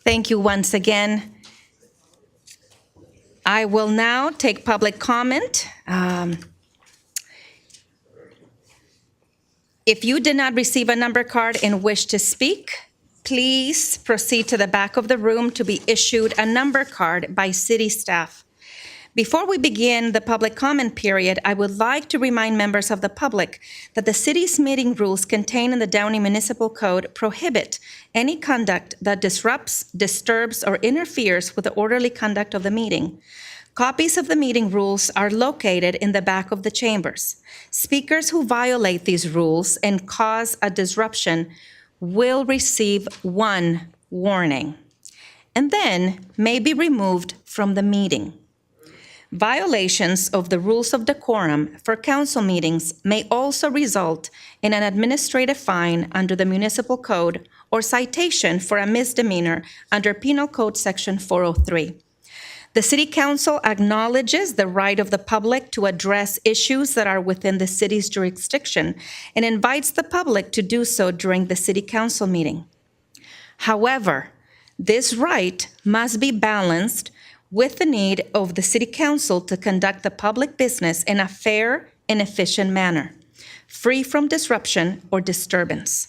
Thank you once again. I will now take public comment. If you did not receive a number card and wish to speak, please proceed to the back of the room to be issued a number card by city staff. Before we begin the public comment period, I would like to remind members of the public that the city's meeting rules contained in the Downey Municipal Code prohibit any conduct that disrupts, disturbs, or interferes with the orderly conduct of the meeting. Copies of the meeting rules are located in the back of the chambers. Speakers who violate these rules and cause a disruption will receive one warning and then may be removed from the meeting. Violations of the rules of decorum for council meetings may also result in an administrative fine under the municipal code or citation for a misdemeanor under Penal Code Section 403. The City Council acknowledges the right of the public to address issues that are within the city's jurisdiction and invites the public to do so during the City Council meeting. However, this right must be balanced with the need of the City Council to conduct the public business in a fair and efficient manner, free from disruption or disturbance.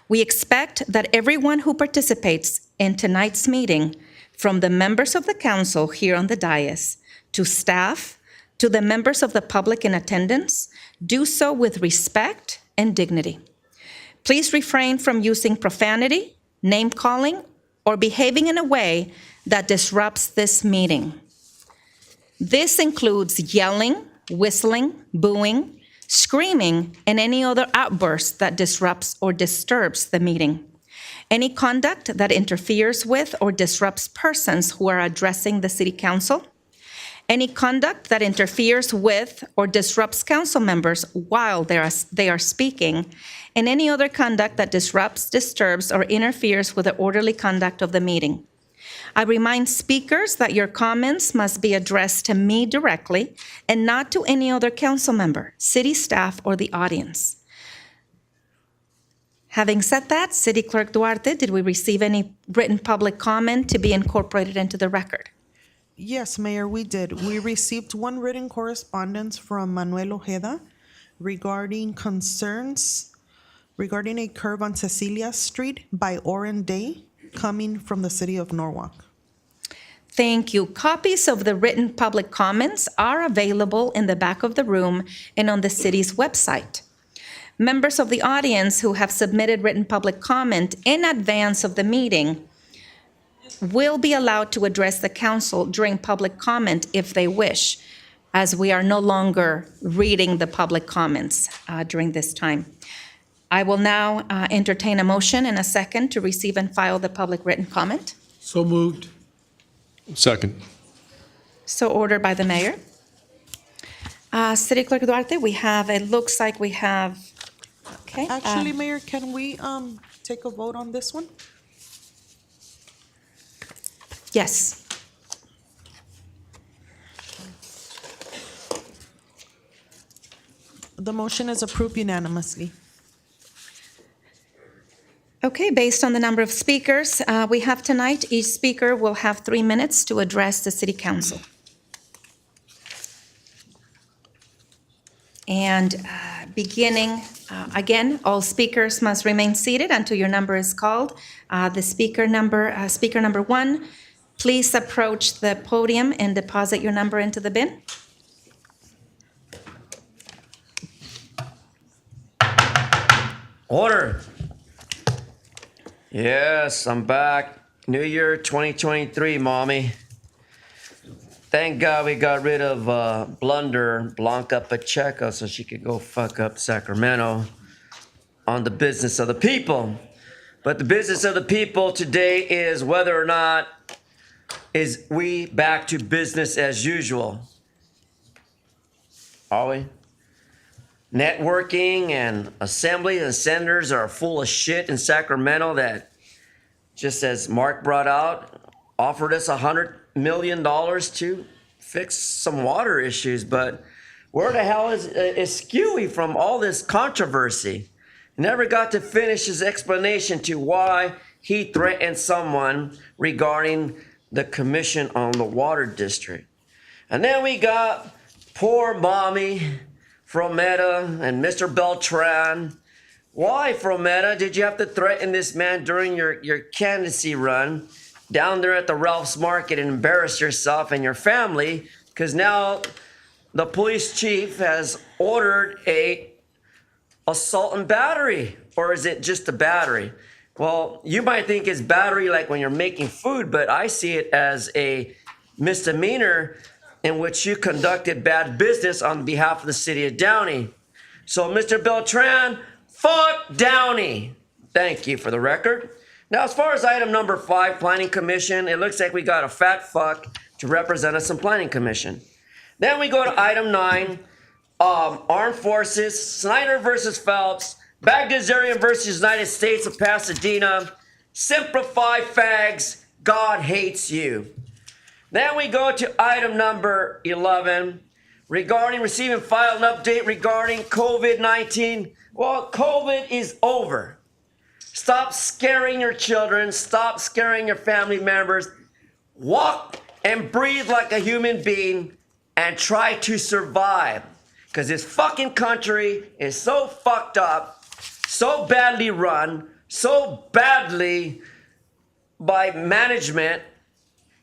We expect that everyone who participates in tonight's meeting, from the members of the council here on the dais, to staff, to the members of the public in attendance, do so with respect and dignity. Please refrain from using profanity, name-calling, or behaving in a way that disrupts this meeting. This includes yelling, whistling, booing, screaming, and any other outburst that disrupts or disturbs the meeting. Any conduct that interferes with or disrupts persons who are addressing the City Council. Any conduct that interferes with or disrupts council members while they are speaking. And any other conduct that disrupts, disturbs, or interferes with the orderly conduct of the meeting. I remind speakers that your comments must be addressed to me directly and not to any other council member, city staff, or the audience. Having said that, City Clerk Duarte, did we receive any written public comment to be incorporated into the record? Yes, Mayor, we did. We received one written correspondence from Manuel Ojeda regarding concerns regarding a curve on Cecilia Street by Oren Day coming from the city of Norwalk. Thank you. Copies of the written public comments are available in the back of the room and on the city's website. Members of the audience who have submitted written public comment in advance of the meeting will be allowed to address the council during public comment if they wish, as we are no longer reading the public comments during this time. I will now entertain a motion and a second to receive and file the public written comment. So moved. Second. So ordered by the mayor. City Clerk Duarte, it looks like we have, okay. Actually, Mayor, can we take a vote on this one? Yes. The motion is approved unanimously. Okay, based on the number of speakers we have tonight, each speaker will have 3 minutes to address the city council. And beginning, again, all speakers must remain seated until your number is called. Speaker number 1, please approach the podium and deposit your number into the bin. Order. Yes, I'm back. New Year 2023, mommy. Thank God we got rid of Blanca Pacheco so she could go fuck up Sacramento on the business of the people. But the business of the people today is whether or not is we back to business as usual. Are we? Networking and assembly and senators are full of shit in Sacramento that, just as Mark brought out, offered us $100 million to fix some water issues. But where the hell is Skewy from all this controversy? Never got to finish his explanation to why he threatened someone regarding the commission on the water district. And then we got poor mommy Frometa and Mr. Beltran. Why, Frometa, did you have to threaten this man during your candidacy run down there at the Ralph's Market and embarrass yourself and your family? Because now the police chief has ordered a assault and battery. Or is it just a battery? Well, you might think it's battery like when you're making food, but I see it as a misdemeanor in which you conducted bad business on behalf of the city of Downey. So, Mr. Beltran, fuck Downey. Thank you for the record. Now, as far as item number 5, Planning Commission, it looks like we got a fat fuck to represent us in Planning Commission. Then we go to item 9, Armed Forces, Snyder versus Phelps, Bagdasarian versus United States of Pasadena, Simplify Fags, God hates you. Then we go to item number 11, regarding receiving file and update regarding COVID-19. Well, COVID is over. Stop scaring your children. Stop scaring your family members. Walk and breathe like a human being and try to survive. Because this fucking country is so fucked up, so badly run, so badly by management,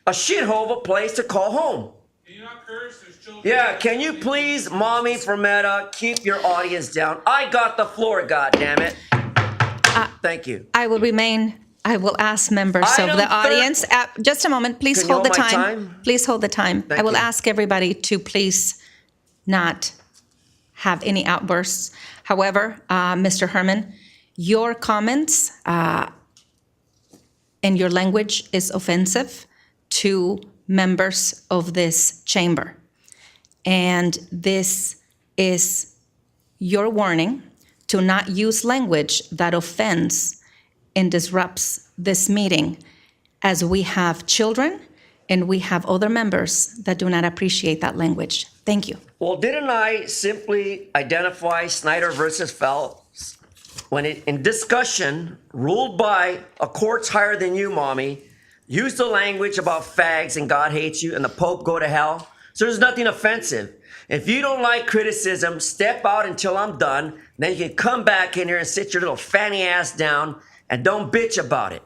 a shithole of a place to call home. Can you not curse? There's children. Yeah, can you please, Mommy Frometa, keep your audience down? I got the floor, goddammit. Thank you. I will ask members of the audience. Just a moment, please hold the time. Please hold the time. I will ask everybody to please not have any outbursts. However, Mr. Herman, your comments and your language is offensive to members of this chamber. And this is your warning to not use language that offends and disrupts this meeting, as we have children and we have other members that do not appreciate that language. Thank you. Well, didn't I simply identify Snyder versus Phelps when it, in discussion, ruled by a courts higher than you, Mommy, used the language about fags and God hates you and the Pope go to hell? So there's nothing offensive. If you don't like criticism, step out until I'm done. Then you can come back in here and sit your little fanny ass down and don't bitch about it.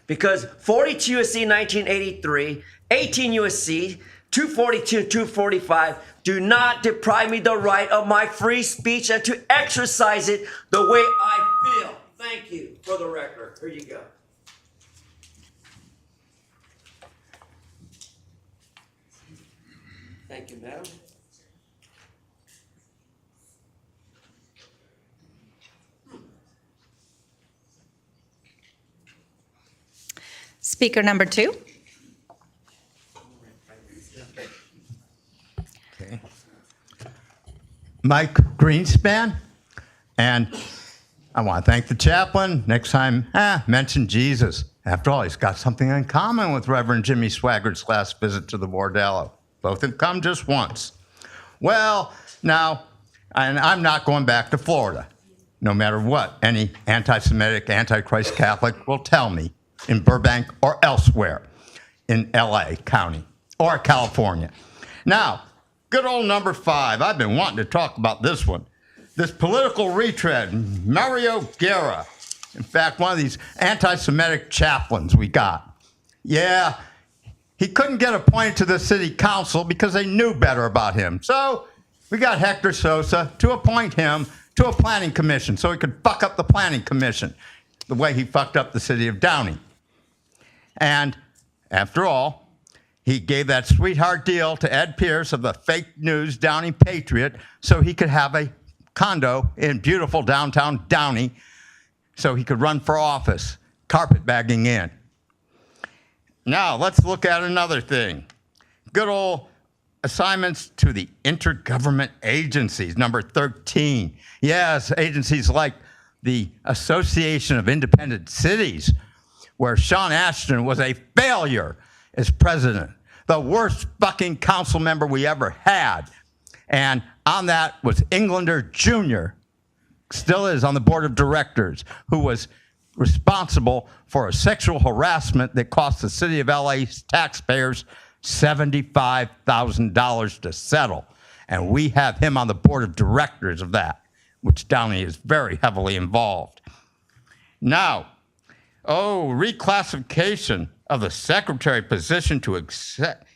Because 42 U.S.C. 1983, 18 U.S.C. 242 and 245 do not deprive me the right of my free speech and to exercise it the way I feel. Thank you for the record. Here you go. Thank you, madam. Speaker number 2. Okay. Mike Greenspan, and I want to thank the chaplain. Next time, mention Jesus. After all, he's got something in common with Reverend Jimmy Swaggart's last visit to the bordello. Both have come just once. Well, now, and I'm not going back to Florida. no matter what any anti-Semitic, anti-Christ Catholic will tell me in Burbank or elsewhere in LA County or California. Now, good old number 5. I've been wanting to talk about this one. This political retread, Mario Guerra. In fact, one of these anti-Semitic chaplains we got. Yeah, he couldn't get appointed to the city council because they knew better about him. So we got Hector Sosa to appoint him to a planning commission so he could fuck up the planning commission the way he fucked up the city of Downey. And after all, he gave that sweetheart deal to Ed Pierce of the fake news Downey Patriot so he could have a condo in beautiful downtown Downey so he could run for office, carpetbagging in. Now, let's look at another thing. Good old assignments to the intergovernment agencies, number 13. Yes, agencies like the Association of Independent Cities, where Sean Ashton was a failure as president, the worst fucking council member we ever had. And on that was Englander Jr., still is on the board of directors, who was responsible for a sexual harassment that cost the city of LA's taxpayers $75,000 to settle. And we have him on the board of directors of that, which Downey is very heavily involved. Now, reclassification of the secretary position to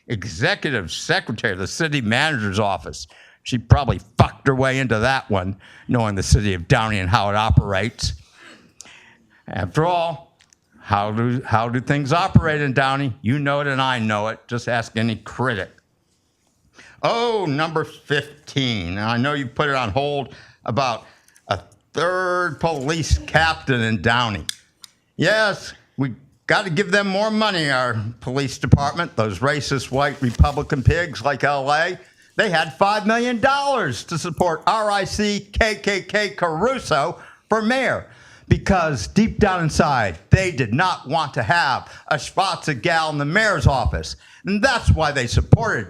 executive secretary of the city manager's office. She probably fucked her way into that one, knowing the city of Downey and how it operates. After all, how do things operate in Downey? You know it and I know it. Just ask any critic. Number 15. Now, I know you put it on hold about a third police captain in Downey. Yes, we got to give them more money, our police department, those racist white Republican pigs like LA. They had $5 million to support RIC KKK Caruso for mayor because deep down inside, they did not want to have a Schwarzer gal in the mayor's office. And that's why they supported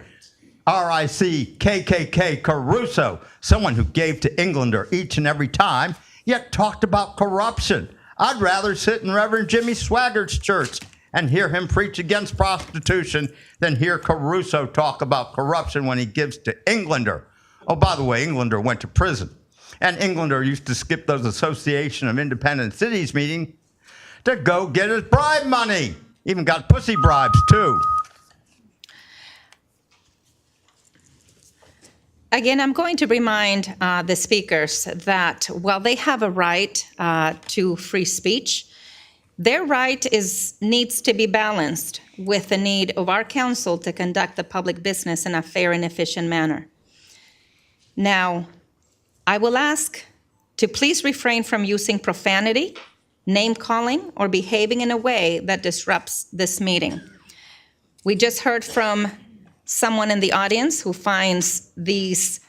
RIC KKK Caruso, someone who gave to Englander each and every time, yet talked about corruption. I'd rather sit in Reverend Jimmy Swaggart's church and hear him preach against prostitution than hear Caruso talk about corruption when he gives to Englander. Oh, by the way, Englander went to prison. And Englander used to skip those Association of Independent Cities meetings to go get his bribe money. Even got pussy bribes, too. Again, I'm going to remind the speakers that while they have a right to free speech, their right needs to be balanced with the need of our council to conduct the public business in a fair and efficient manner. Now, I will ask to please refrain from using profanity, name-calling, or behaving in a way that disrupts this meeting. We just heard from someone in the audience who finds these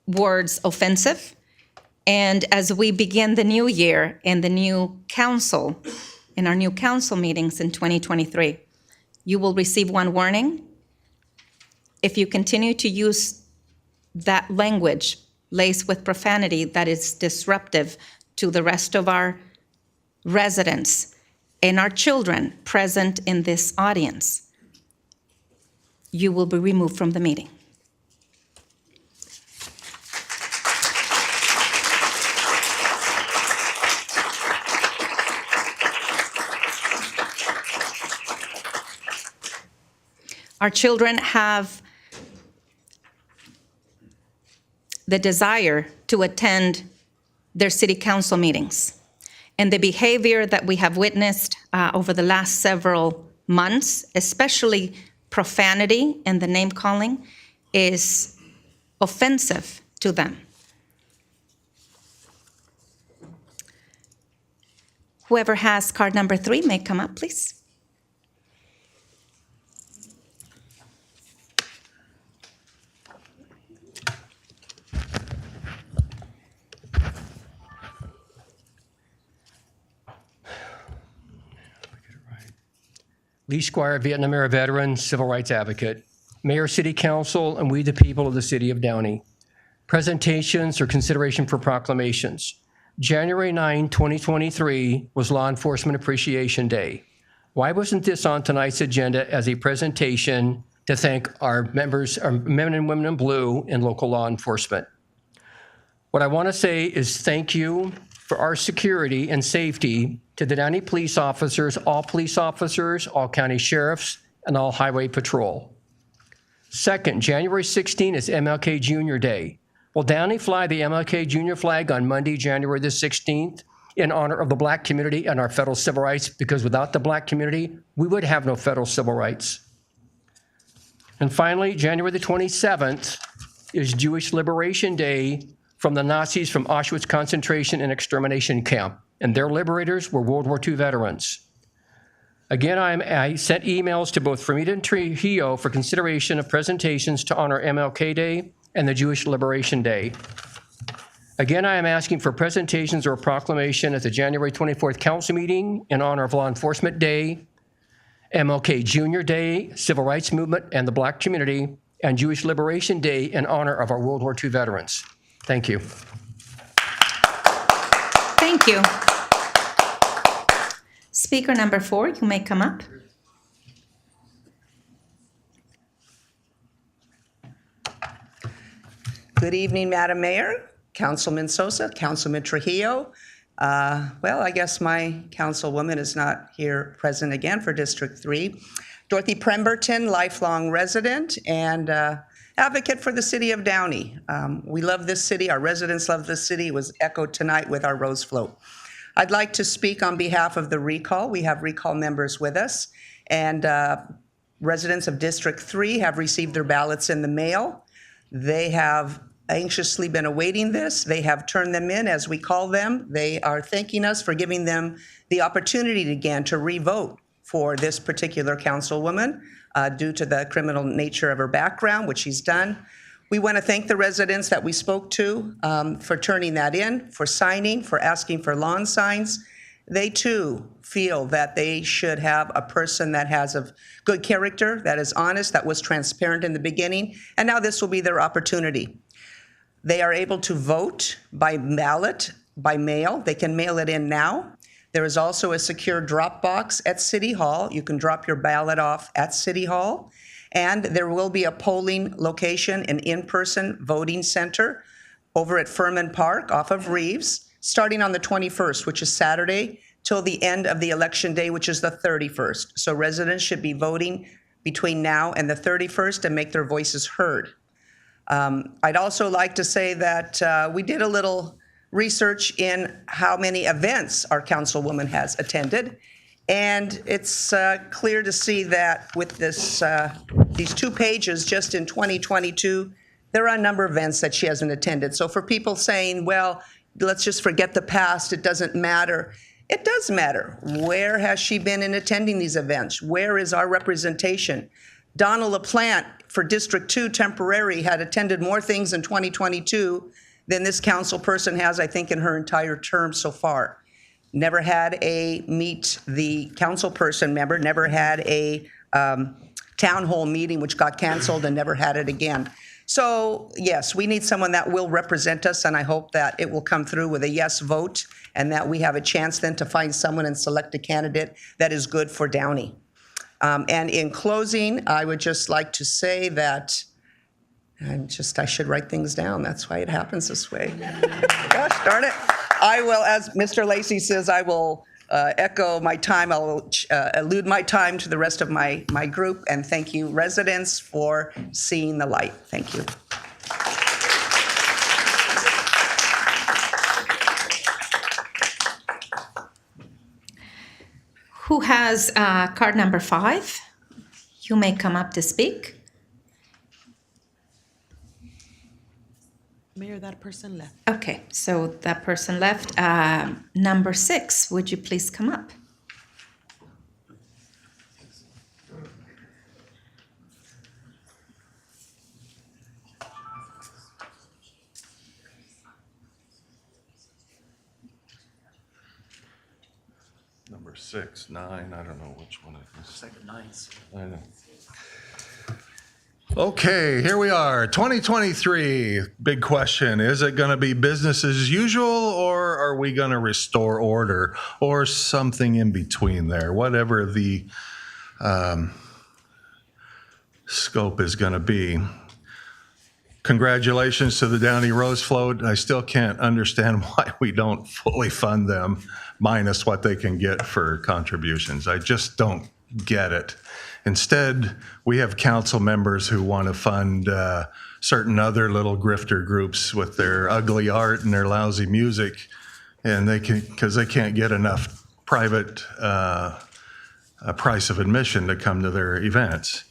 words offensive. And as we begin the new year in the new council, in our new council meetings in 2023, you will receive one warning. If you continue to use that language laced with profanity that is disruptive to the rest of our residents and our children present in this audience, you will be removed from the meeting. Our children have the desire to attend their city council meetings. And the behavior that we have witnessed over the last several months, especially profanity and the name calling, is offensive to them. Whoever has card number 3 may come up, please. Lee Squire, Vietnam era veteran, civil rights advocate, Mayor, City Council, and we the people of the City of Downey. Presentations or consideration for proclamations. January 9, 2023 was Law Enforcement Appreciation Day. Why wasn't this on tonight's agenda as a presentation to thank our members, our men and women in blue in local law enforcement? What I want to say is thank you for our security and safety to the Downey police officers, all county sheriffs, and all highway patrol. Second, January 16 is MLK Jr. Day. Will Downey fly the MLK Jr. flag on Monday, January the 16th, in honor of the Black community and our federal civil rights? Because without the Black community, we would have no federal civil rights. And finally, January the 27th is Jewish Liberation Day from the Nazis from Auschwitz concentration and extermination camp. And their liberators were World War II veterans. Again, I sent emails to both Fermita and Trujillo for consideration of presentations to honor MLK Day and the Jewish Liberation Day. Again, I am asking for presentations or a proclamation at the January 24th council meeting in honor of Law Enforcement Day, MLK Jr. Day, Civil Rights Movement and the Black community, and Jewish Liberation Day in honor of our World War II veterans. Thank you. Thank you. Speaker number 4, you may come up. Good evening, Madam Mayor, Councilman Sosa, Councilman Trujillo. Well, I guess my councilwoman is not here present again for District 3. Dorothy Pemberton, lifelong resident and advocate for the city of Downey. We love this city. Our residents love this city. It was echoed tonight with our Rose Float. I'd like to speak on behalf of the recall. We have recall members with us, and residents of District 3 have received their ballots in the mail. They have anxiously been awaiting this. They have turned them in, as we call them. They are thanking us for giving them the opportunity again to re-vote for this particular councilwoman due to the criminal nature of her background, which she's done. We want to thank the residents that we spoke to for turning that in, for signing, for asking for lawn signs. They too feel that they should have a person that has a good character, that is honest, that was transparent in the beginning, and now this will be their opportunity. They are able to vote by ballot, by mail. They can mail it in now. There is also a secure drop box at City Hall. You can drop your ballot off at City Hall. And there will be a polling location, an in-person voting center over at Furman Park off of Reeves, starting on the 21st, which is Saturday, till the end of the election day, which is the 31st. So residents should be voting between now and the 31st and make their voices heard. I'd also like to say that we did a little research in how many events our councilwoman has attended. And it's clear to see that with this, these 2 pages just in 2022, there are a number of events that she hasn't attended. So for people saying, well, let's just forget the past, it doesn't matter. It does matter. Where has she been in attending these events? Where is our representation? Donna LaPlante for District 2 temporary had attended more things in 2022 than this council person has, I think, in her entire term so far. Never had a meet the council person member, never had a town hall meeting, which got canceled, and never had it again. So yes, we need someone that will represent us, and I hope that it will come through with a yes vote and that we have a chance then to find someone and select a candidate that is good for Downey. And in closing, I would just like to say that I should write things down. That's why it happens this way. Gosh darn it. I will, as Mr. Lacey says, I will echo my time. I'll allude my time to the rest of my group. And thank you, residents, for seeing the light. Thank you. Who has card number 5? You may come up to speak. Mayor, that person left. Okay, so that person left. Number 6, would you please come up? Number 6, 9, I don't know which one it is. Second 9. I know. Okay, here we are, 2023. Big question. Is it going to be business as usual, or are we going to restore order, or something in between there? Whatever the scope is going to be. Congratulations to the Downey Rose Float. I still can't understand why we don't fully fund them, minus what they can get for contributions. I just don't get it. Instead, we have council members who want to fund certain other little grifter groups with their ugly art and their lousy music, and because they can't get enough private price of admission to come to their events.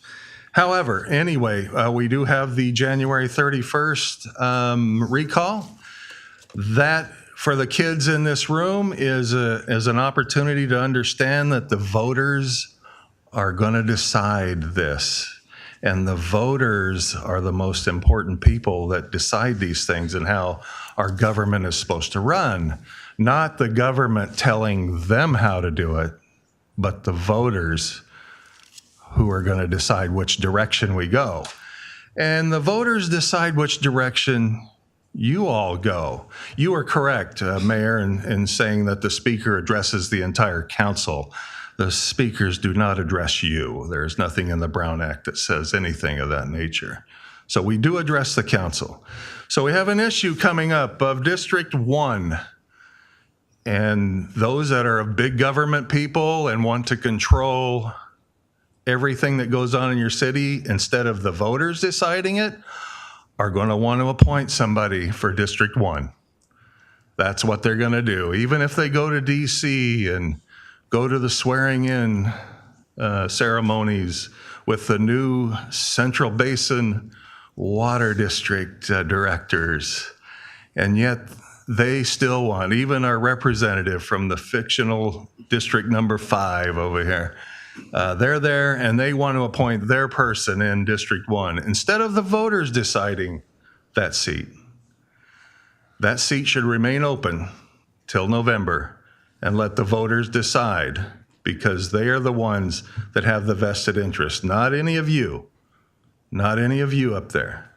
However, anyway, we do have the January 31st recall. That, for the kids in this room, is an opportunity to understand that the voters are going to decide this. And the voters are the most important people that decide these things and how our government is supposed to run. Not the government telling them how to do it, but the voters who are going to decide which direction we go. And the voters decide which direction you all go. You are correct, Mayor, in saying that the speaker addresses the entire council. The speakers do not address you. There's nothing in the Brown Act that says anything of that nature. So we do address the council. So we have an issue coming up of District 1. And those that are big government people and want to control everything that goes on in your city instead of the voters deciding it are going to want to appoint somebody for District 1. That's what they're going to do. Even if they go to DC and go to the swearing in ceremonies with the new Central Basin Water District directors. And yet they still want, even our representative from the fictional District number 5 over here, they're there and they want to appoint their person in District 1 instead of the voters deciding that seat. That seat should remain open till November and let the voters decide, because they are the ones that have the vested interest, not any of you, not any of you up there.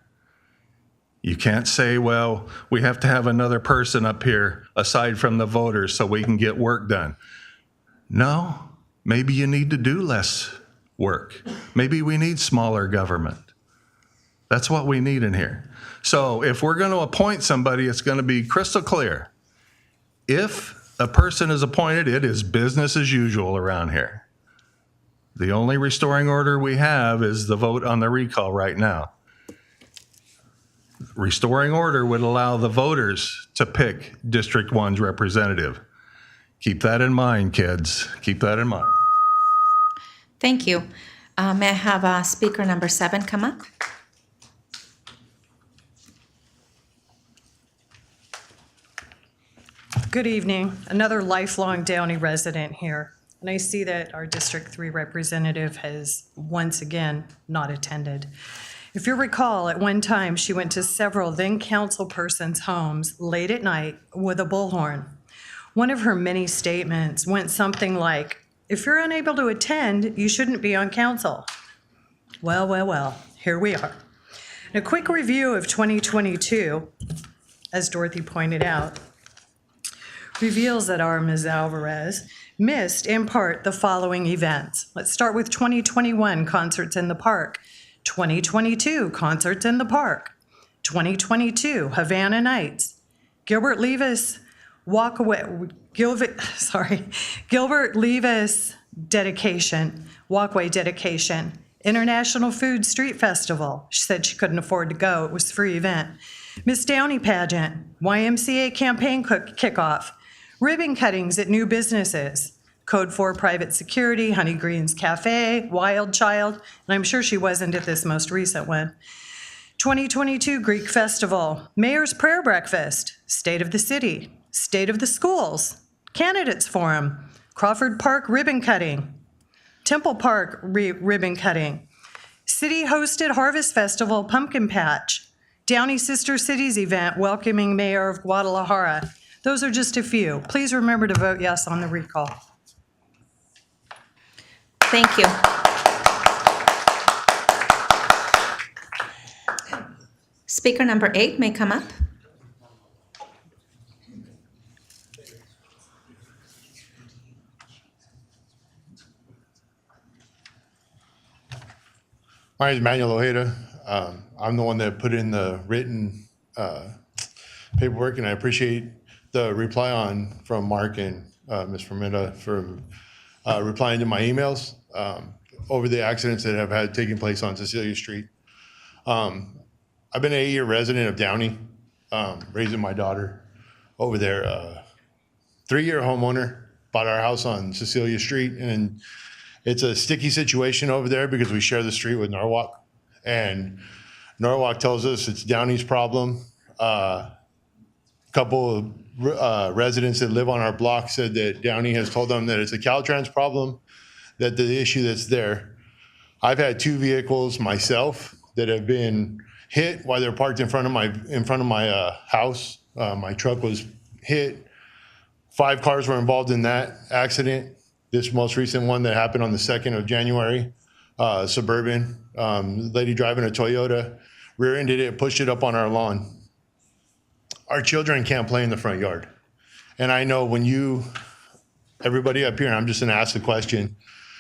You can't say, well, we have to have another person up here aside from the voters so we can get work done. No, maybe you need to do less work. Maybe we need smaller government. That's what we need in here. So if we're going to appoint somebody, it's going to be crystal clear. If a person is appointed, it is business as usual around here. The only restoring order we have is the vote on the recall right now. Restoring order would allow the voters to pick District 1's representative. Keep that in mind, kids. Keep that in mind. Thank you. May I have speaker number 7 come up? Good evening. Another lifelong Downey resident here. And I see that our District 3 representative has once again not attended. If you recall, at one time, she went to several then councilpersons' homes late at night with a bullhorn. One of her many statements went something like, if you're unable to attend, you shouldn't be on council. Well, here we are. A quick review of 2022, as Dorothy pointed out, reveals that our Ms. Alvarez missed, in part, the following events. Let's start with 2021 Concerts in the Park, 2022 Concerts in the Park, 2022 Havana Nights, Gilbert Levis Walkway dedication, International Food Street Festival. She said she couldn't afford to go. It was a free event. Miss Downey pageant, YMCA campaign kickoff, ribbon cuttings at new businesses, Code 4 private security, Honey Green's Cafe, Wild Child, and I'm sure she wasn't at this most recent one. 2022 Greek Festival, Mayor's Prayer Breakfast, State of the City, State of the Schools, Candidates Forum, Crawford Park ribbon cutting, Temple Park ribbon cutting, city-hosted Harvest Festival Pumpkin Patch, Downey Sister Cities event welcoming Mayor of Guadalajara. Those are just a few. Please remember to vote yes on the recall. Thank you. Speaker number 8 may come up. My name is Manuel Ojeda. I'm the one that put in the written paperwork, and I appreciate the reply from Mark and Ms. Fermenta for replying to my emails over the accidents that have had taken place on Cecilia Street. I've been an 8-year resident of Downey, raising my daughter over there. 3-year homeowner, bought our house on Cecilia Street, and it's a sticky situation over there because we share the street with Norwalk, and Norwalk tells us it's Downey's problem. A couple of residents that live on our block said that Downey has told them that it's a Caltrans problem, that the issue that's there. I've had 2 vehicles myself that have been hit while they're parked in front of my house. My truck was hit. 5 cars were involved in that accident. This most recent one that happened on the 2nd of January, Suburban, lady driving a Toyota, rear-ended it, pushed it up on our lawn. Our children can't play in the front yard. And I know everybody up here, I'm just gonna ask the question,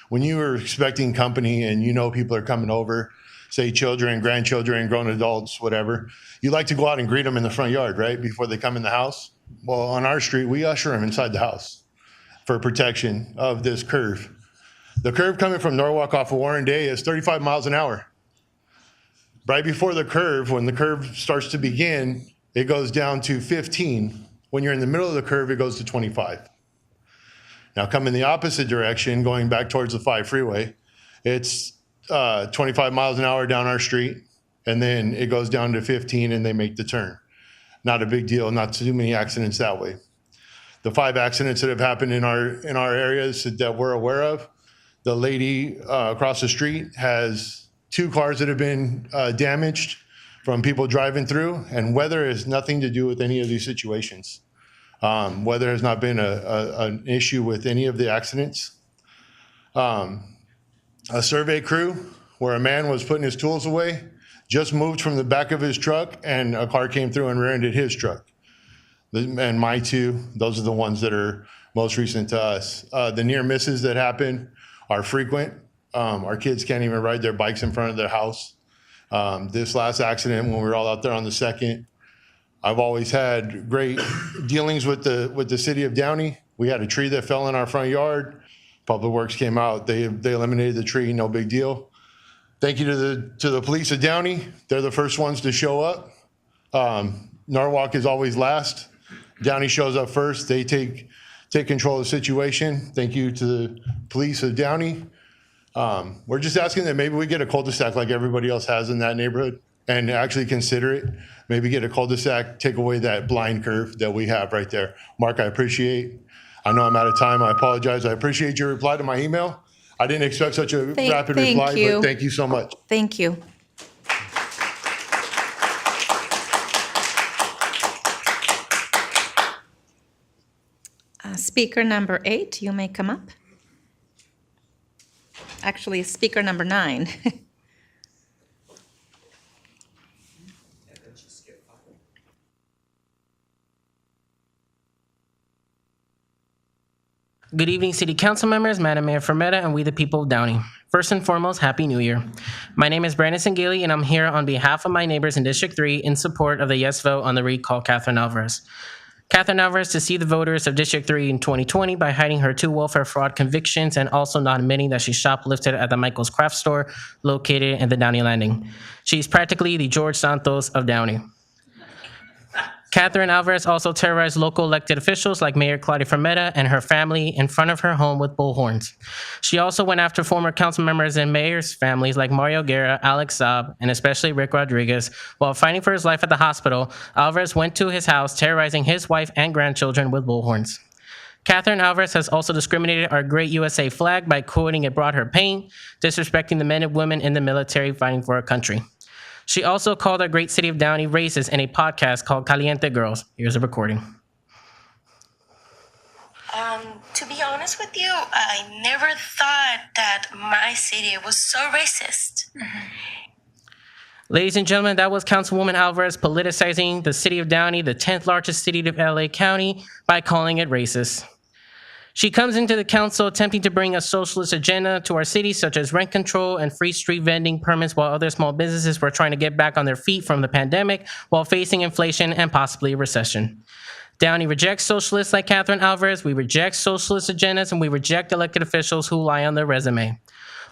when you are expecting company and you know people are coming over, say children, grandchildren, grown adults, whatever, you like to go out and greet them in the front yard, right, before they come in the house? Well, on our street, we usher them inside the house for protection of this curve. The curve coming from Norwalk off of Warren Day is 35 miles an hour. Right before the curve, when the curve starts to begin, it goes down to 15. When you're in the middle of the curve, it goes to 25. Now, coming the opposite direction, going back towards the 5 freeway, it's 25 miles an hour down our street, and then it goes down to 15 and they make the turn. Not a big deal, not too many accidents that way. The 5 accidents that have happened in our areas that we're aware of, the lady across the street has 2 cars that have been damaged from people driving through, and weather has nothing to do with any of these situations. Weather has not been an issue with any of the accidents. A survey crew where a man was putting his tools away just moved from the back of his truck, and a car came through and rear-ended his truck. And my 2, those are the ones that are most recent to us. The near misses that happen are frequent. Our kids can't even ride their bikes in front of their house. This last accident, when we were all out there on the 2nd, I've always had great dealings with the city of Downey. We had a tree that fell in our front yard. Public Works came out. They eliminated the tree, no big deal. Thank you to the police of Downey. They're the first ones to show up. Norwalk is always last. Downey shows up first. They take control of the situation. Thank you to the police of Downey. We're just asking that maybe we get a cul-de-sac like everybody else has in that neighborhood and actually consider it. Maybe get a cul-de-sac, take away that blind curve that we have right there. Mark, I appreciate. I know I'm out of time. I apologize. I appreciate your reply to my email. I didn't expect such a rapid reply, but thank you so much. Thank you. Speaker number 8, you may come up. Actually, speaker number 9. Good evening, City Council members, Madam Mayor Fermetta, and we the people of Downey. First and foremost, Happy New Year. My name is Brandon Sangili, and I'm here on behalf of my neighbors in District 3 in support of the yes vote on the recall Catherine Alvarez. Catherine Alvarez deceived the voters of District 3 in 2020 by hiding her 2 welfare fraud convictions and also not admitting that she shoplifted at the Michael's Craft Store located in the Downey Landing. She's practically the George Santos of Downey. Catherine Alvarez also terrorized local elected officials like Mayor Claudia Fermetta and her family in front of her home with bullhorns. She also went after former council members and mayor's families like Mario Guerra, Alex Saab, and especially Rick Rodriguez. While fighting for his life at the hospital, Alvarez went to his house terrorizing his wife and grandchildren with bullhorns. Catherine Alvarez has also discriminated our great USA flag by quoting it brought her pain, disrespecting the men and women in the military fighting for our country. She also called our great city of Downey racist in a podcast called Caliente Girls. Here's a recording. To be honest with you, I never thought that my city was so racist. Ladies and gentlemen, that was Councilwoman Alvarez politicizing the city of Downey, the 10th largest city of LA County, by calling it racist. She comes into the council attempting to bring a socialist agenda to our city, such as rent control and free street vending permits, while other small businesses were trying to get back on their feet from the pandemic while facing inflation and possibly a recession. Downey rejects socialists like Catherine Alvarez. We reject socialist agendas, and we reject elected officials who lie on their resume.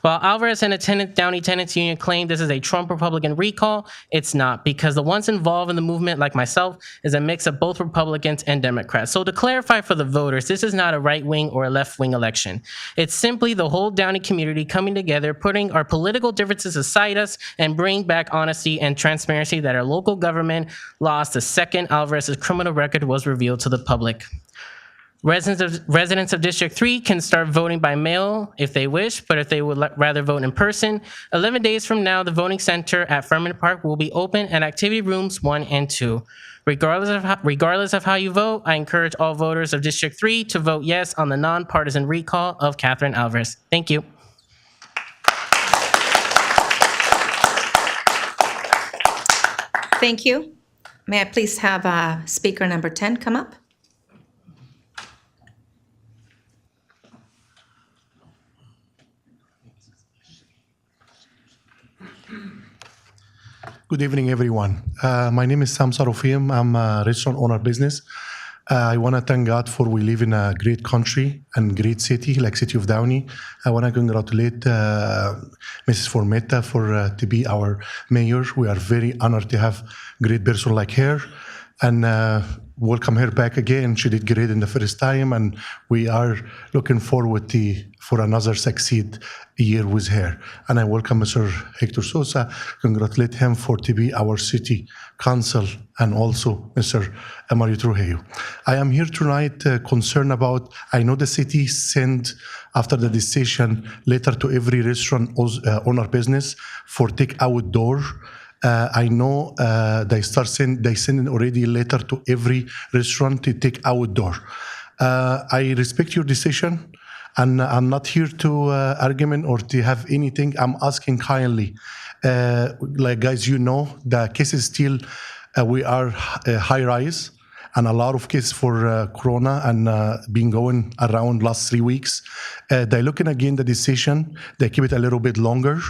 While Alvarez and a Downey Tenants Union claim this is a Trump Republican recall, it's not, because the ones involved in the movement, like myself, is a mix of both Republicans and Democrats. So to clarify for the voters, this is not a right-wing or a left-wing election. It's simply the whole Downey community coming together, putting our political differences aside us, and bringing back honesty and transparency that our local government lost the second Alvarez's criminal record was revealed to the public. Residents of District 3 can start voting by mail if they wish, but if they would rather vote in person, 11 days from now, the voting center at Furman Park will be open and activity rooms 1 and 2. Regardless of how you vote, I encourage all voters of District 3 to vote yes on the nonpartisan recall of Catherine Alvarez. Thank you. Thank you. May I please have speaker number 10 come up? Good evening, everyone. My name is Sam Sarofim. I'm a restaurant owner business. I want to thank God for we live in a great country and great city like City of Downey. I want to congratulate Mrs. Formetta for to be our mayor. We are very honored to have great person like her, and welcome her back again. She did great in the first time, and we are looking forward for another succeed year with her. And I welcome Mr. Hector Sosa, congratulate him for to be our city council, and also Mr. Mario Trujillo. I am here tonight concerned about, I know the city sent after the decision letter to every restaurant owner business for take outdoor. I know they send already a letter to every restaurant to take outdoor. I respect your decision, and I'm not here to argument or to have anything. I'm asking kindly, like guys, you know, the cases still, we are high rise, and a lot of cases for Corona and been going around last 3 weeks. They're looking again the decision. They keep it a little bit longer.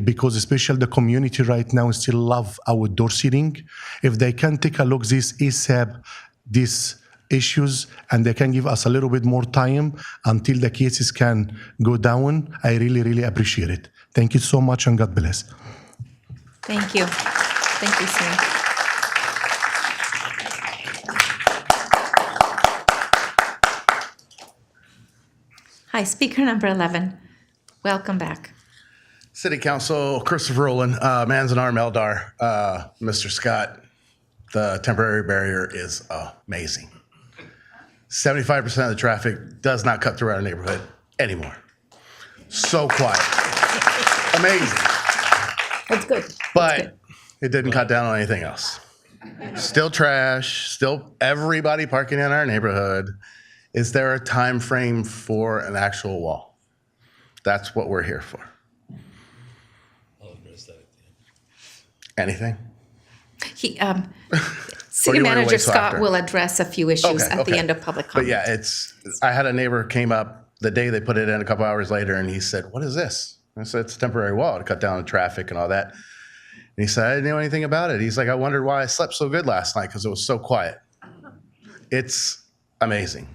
Because especially the community right now still love outdoor seating. If they can take a look this ASAP, these issues, and they can give us a little bit more time until the cases can go down, I really, really appreciate it. Thank you so much, and God bless. Thank you. Thank you, Sam. Hi, speaker number 11. Welcome back. City Council, Christopher Rowland, Manzanar, Meldar, Mr. Scott, the temporary barrier is amazing. 75% of the traffic does not cut through our neighborhood anymore. So quiet. Amazing. That's good. But it didn't cut down on anything else. Still trash, still everybody parking in our neighborhood. Is there a time frame for an actual wall? That's what we're here for. Anything? City Manager Scott will address a few issues at the end of public comment. But yeah, I had a neighbor came up the day they put it in a couple hours later, and he said, "What is this?" I said, "It's a temporary wall to cut down the traffic and all that." And he said, "I didn't know anything about it." He's like, "I wondered why I slept so good last night because it was so quiet." It's amazing.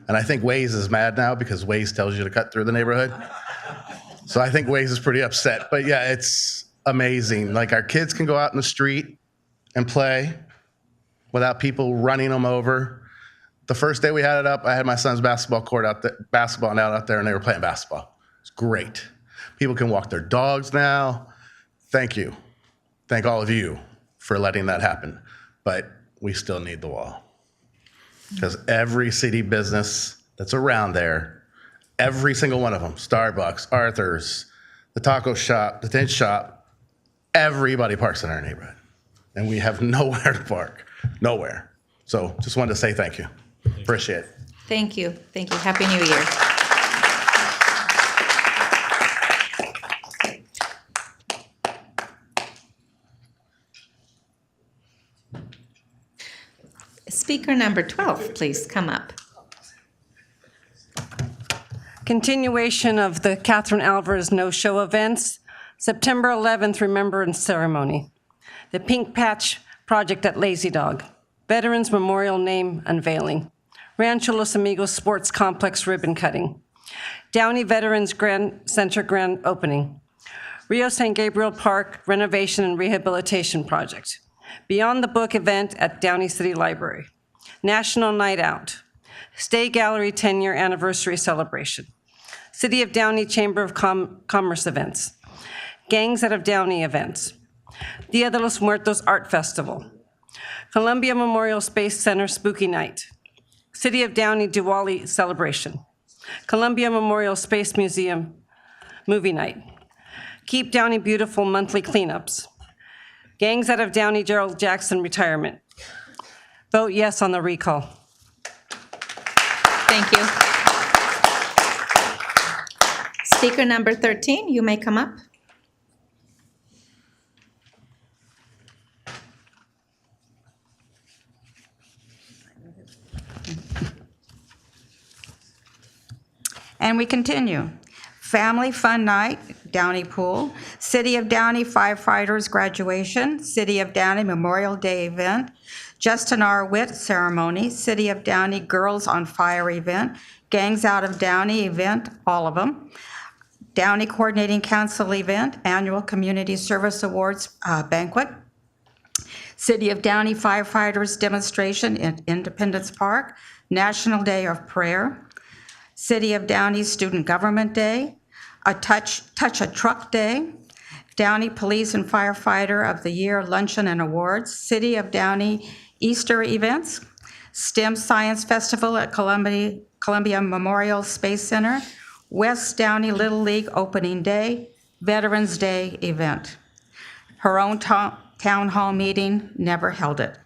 And I think Waze is mad now because Waze tells you to cut through the neighborhood. So I think Waze is pretty upset. But yeah, it's amazing. Like our kids can go out in the street and play without people running them over. The first day we had it up, I had my son's basketball court out there, basketball net out there, and they were playing basketball. It's great. People can walk their dogs now. Thank you. Thank all of you for letting that happen. But we still need the wall. Because every city business that's around there, every single one of them, Starbucks, Arthur's, the taco shop, the tent shop, everybody parks in our neighborhood. And we have nowhere to park, nowhere. So just wanted to say thank you. Appreciate it. Thank you. Thank you. Happy New Year. Speaker number 12, please come up. Continuation of the Catherine Alvarez no-show events. September 11th Remembrance Ceremony. The Pink Patch Project at Lazy Dog. Veterans Memorial Name Unveiling. Rancho Los Amigos Sports Complex Ribbon Cutting. Downey Veterans Grand Center Grand Opening. Rio San Gabriel Park Renovation and Rehabilitation Project. Beyond the Book event at Downey City Library. National Night Out. Stay Gallery 10-year anniversary celebration. City of Downey Chamber of Commerce events. Gangs Out of Downey events. Dia de los Muertos Art Festival. Columbia Memorial Space Center Spooky Night. City of Downey Diwali celebration. Columbia Memorial Space Museum movie night. Keep Downey Beautiful monthly cleanups. Gangs Out of Downey Gerald Jackson retirement. Vote yes on the recall. Thank you. Speaker number 13, you may come up. And we continue. Family Fun Night, Downey Pool. City of Downey Firefighters Graduation. City of Downey Memorial Day event. Justin R. Witt ceremony. City of Downey Girls on Fire event. Gangs Out of Downey event, all of them. Downey Coordinating Council event. Annual Community Service Awards banquet. City of Downey Firefighters demonstration in Independence Park. National Day of Prayer. City of Downey Student Government Day, a Touch a Truck Day, Downey Police and Firefighter of the Year Luncheon and Awards, City of Downey Easter events, STEM Science Festival at Columbia Memorial Space Center, West Downey Little League Opening Day, Veterans Day event. Her own town hall meeting, never held it.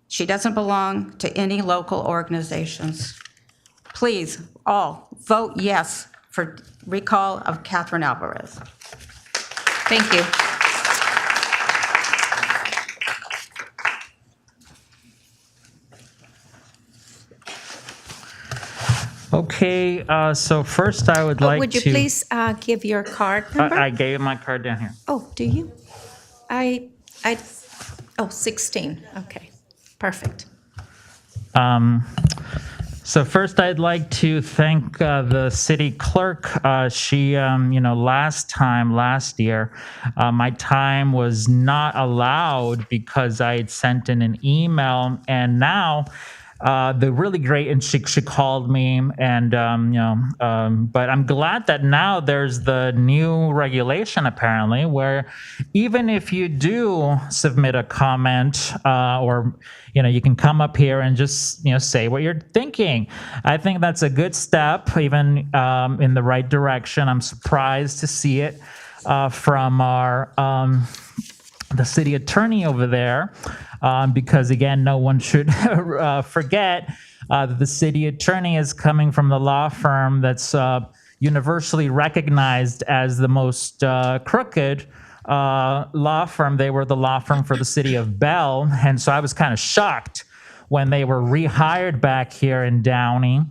She doesn't belong to any local organizations. Please, all, vote yes for recall of Catherine Alvarez. Thank you. Okay, so first I would like to... Would you please give your card number? I gave my card down here. Oh, do you? 16, okay, perfect. So first, I'd like to thank the city clerk. She, last year, my time was not allowed because I had sent in an email, and now the really great, and she called me, and but I'm glad that now there's the new regulation apparently, where even if you do submit a comment or you can come up here and just say what you're thinking. I think that's a good step, even in the right direction. I'm surprised to see it from our the city attorney over there, because again, no one should forget that the city attorney is coming from the law firm that's universally recognized as the most crooked law firm. They were the law firm for the city of Bell, and so I was kind of shocked when they were rehired back here in Downey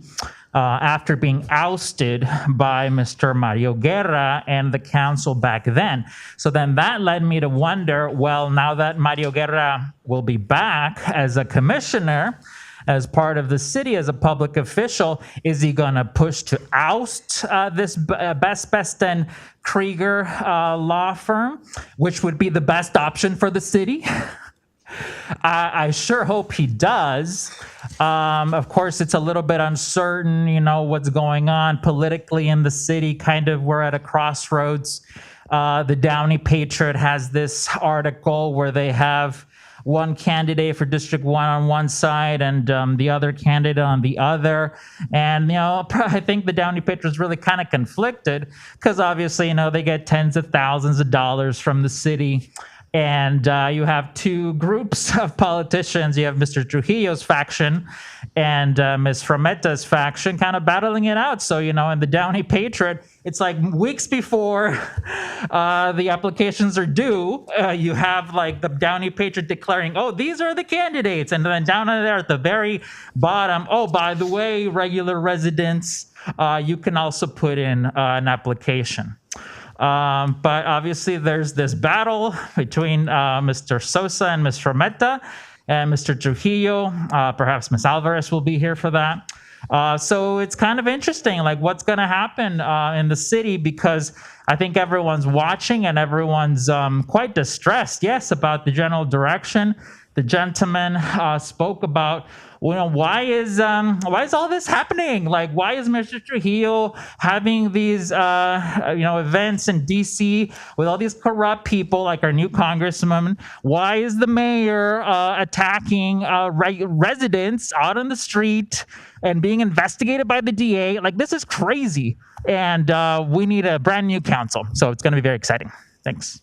after being ousted by Mr. Mario Guerra and the council back then. So then that led me to wonder, well, now that Mario Guerra will be back as a commissioner, as part of the city, as a public official, is he going to push to oust this Best and Krieger law firm, which would be the best option for the city? I sure hope he does. Of course, it's a little bit uncertain, what's going on politically in the city. Kind of, we're at a crossroads. The Downey Patriot has this article where they have one candidate for District 1 on one side and the other candidate on the other. And, I think the Downey Patriots really kind of conflicted because obviously, they get tens of thousands of dollars from the city. And you have two groups of politicians. You have Mr. Trujillo's faction and Ms. Frometa's faction kind of battling it out. So, in the Downey Patriot, it's like weeks before the applications are due, you have like the Downey Patriot declaring, oh, these are the candidates. And then down there at the very bottom, oh, by the way, regular residents, you can also put in an application. But obviously there's this battle between Mr. Sosa and Ms. Frometa and Mr. Trujillo. Perhaps Ms. Alvarez will be here for that. So it's kind of interesting, like what's going to happen in the city, because I think everyone's watching and everyone's quite distressed, yes, about the general direction. The gentleman spoke about, why is all this happening? Like, why is Mr. Trujillo having these, events in D.C. with all these corrupt people, like our new congressman? Why is the mayor attacking residents out on the street and being investigated by the DA? Like, this is crazy. And we need a brand new council. So it's going to be very exciting. Thanks.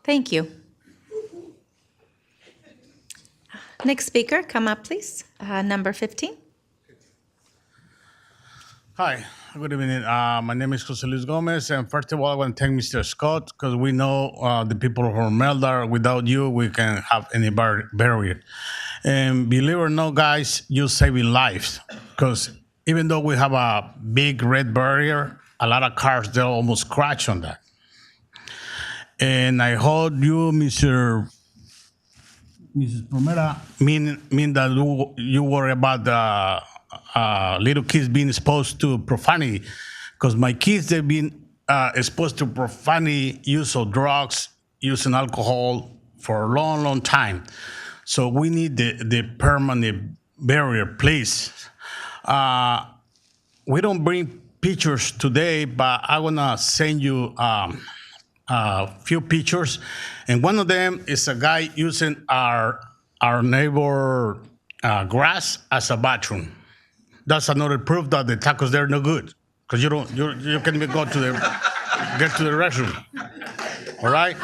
Thank you. Next speaker, come up, please. Number 15. Hi, good evening. My name is Jose Luis Gomez, and first of all, I want to thank Mr. Scott, because we know the people from Melda, without you, we can't have any barrier. And believe it or not, guys, you're saving lives, because even though we have a big red barrier, a lot of cars, they'll almost crash on that. And I hope you, Mrs. Promera, mean that you worry about the little kids being exposed to profanity, because my kids, they've been exposed to profanity, use of drugs, using alcohol for a long, long time. So we need the permanent barrier, please. We don't bring pictures today, but I want to send you a few pictures, and one of them is a guy using our neighbor grass as a bathroom. That's another proof that the tacos there are no good, because you can't even get to the restroom. All right,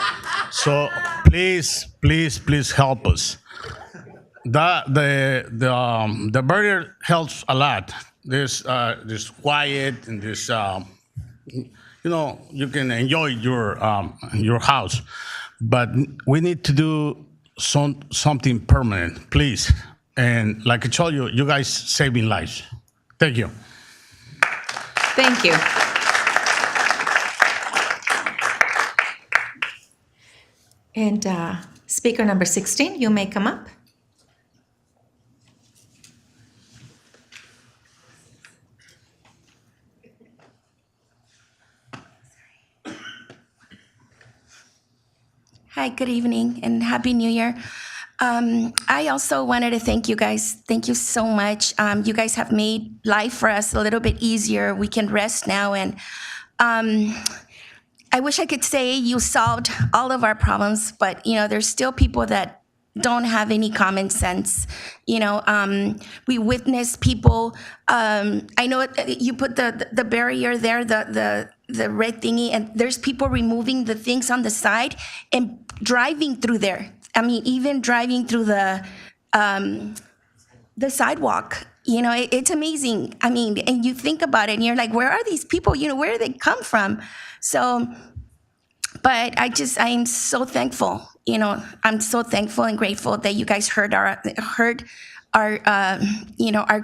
so please help us. The barrier helps a lot. There's quiet and there's you can enjoy your house, but we need to do something permanent, please. And like I told you, you guys saving lives. Thank you. Thank you. And speaker number 16, you may come up. Hi, good evening and Happy New Year. I also wanted to thank you guys. Thank you so much. You guys have made life for us a little bit easier. We can rest now. And I wish I could say you solved all of our problems, but there's still people that don't have any common sense. We witness people. I know you put the barrier there, the red thingy, and there's people removing the things on the side and driving through there. I mean, even driving through the sidewalk. It's amazing. I mean, and you think about it, and you're like, where are these people? Where do they come from? So, but I am so thankful. I'm so thankful and grateful that you guys heard our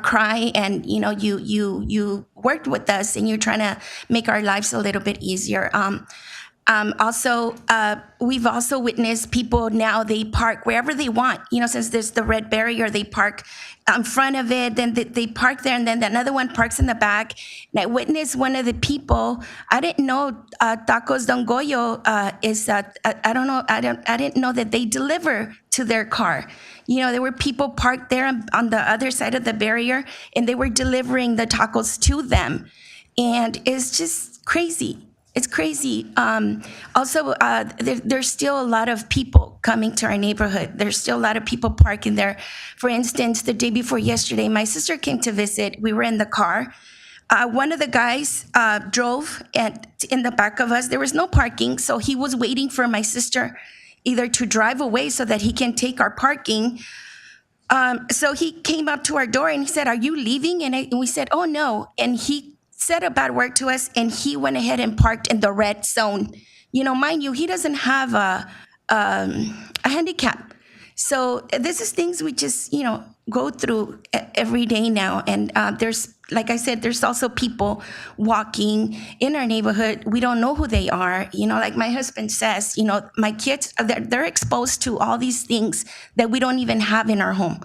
cry, and you worked with us, and you're trying to make our lives a little bit easier. Also, we've also witnessed people now, they park wherever they want. Since there's the red barrier, they park in front of it, then they park there, and then another one parks in the back. And I witnessed one of the people, I didn't know Tacos Don Goyo is, I didn't know that they deliver to their car. There were people parked there on the other side of the barrier, and they were delivering the tacos to them. And it's just crazy. It's crazy. Also, there's still a lot of people coming to our neighborhood. There's still a lot of people parking there. For instance, the day before yesterday, my sister came to visit. We were in the car. One of the guys drove in the back of us. There was no parking, so he was waiting for my sister either to drive away so that he can take our parking. So he came up to our door and he said, "Are you leaving?" And we said, "Oh, no." And he said a bad word to us, and he went ahead and parked in the red zone. You know, mind you, he doesn't have a handicap. So this is things we just, go through every day now. And there's, like I said, there's also people walking in our neighborhood. We don't know who they are. Like my husband says, my kids, they're exposed to all these things that we don't even have in our home.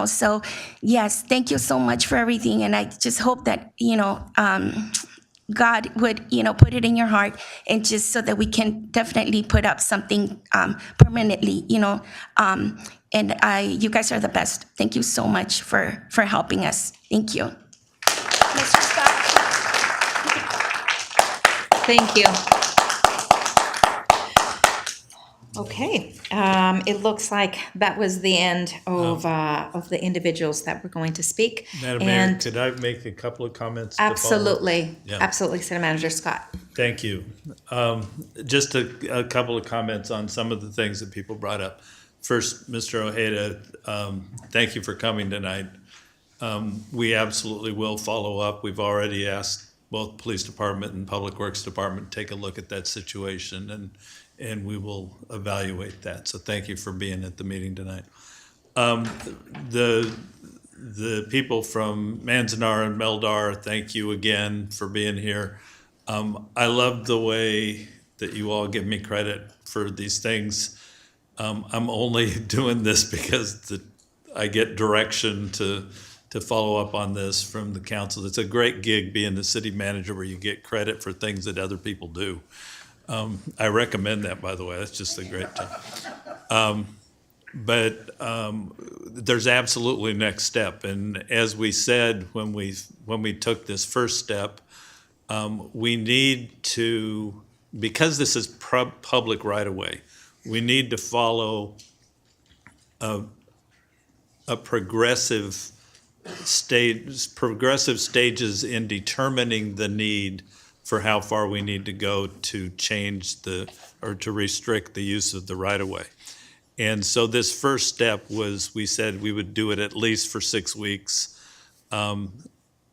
So yes, thank you so much for everything. And I just hope that, God would, put it in your heart, and just so that we can definitely put up something permanently, and you guys are the best. Thank you so much for helping us. Thank you. Mr. Scott. Thank you. Okay, it looks like that was the end of the individuals that were going to speak. Madam Mayor, could I make a couple of comments? Absolutely, Yeah. absolutely, City Manager Scott. Thank you. Just a couple of comments on some of the things that people brought up. First, Mr. Ojeda, thank you for coming tonight. We absolutely will follow up. We've already asked both Police Department and Public Works Department to take a look at that situation, and we will evaluate that. So thank you for being at the meeting tonight. The people from Manzanar and Meldar, thank you again for being here. I love the way that you all give me credit for these things. I'm only doing this because I get direction to follow up on this from the council. It's a great gig being the city manager where you get credit for things that other people do. I recommend that, by the way. That's just a great time. But there's absolutely next step. And as we said when we took this first step, we need to, because this is public right away, we need to follow a progressive stages in determining the need for how far we need to go to change or to restrict the use of the right-of-way. And so this first step was, we said we would do it at least for 6 weeks.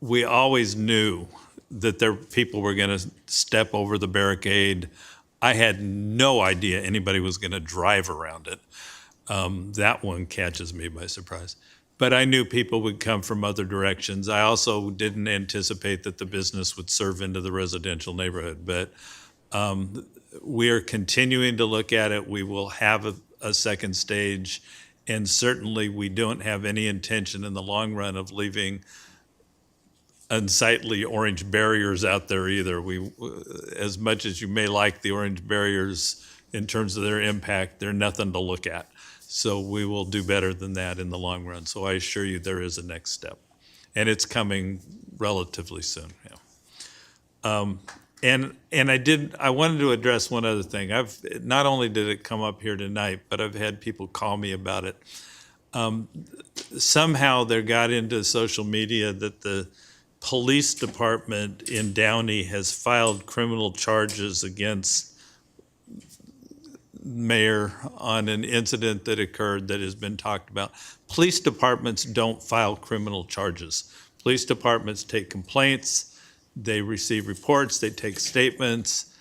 We always knew that people were going to step over the barricade. I had no idea anybody was going to drive around it. That one catches me by surprise. But I knew people would come from other directions. I also didn't anticipate that the business would serve into the residential neighborhood. But we are continuing to look at it. We will have a second stage. And certainly we don't have any intention in the long run of leaving unsightly orange barriers out there either. As much as you may like the orange barriers in terms of their impact, they're nothing to look at. So we will do better than that in the long run. So I assure you there is a next step. And it's coming relatively soon. Yeah. And I wanted to address one other thing. Not only did it come up here tonight, but I've had people call me about it. Somehow there got into social media that the police department in Downey has filed criminal charges against mayor on an incident that occurred that has been talked about. Police departments don't file criminal charges. Police departments take complaints, they receive reports, they take statements,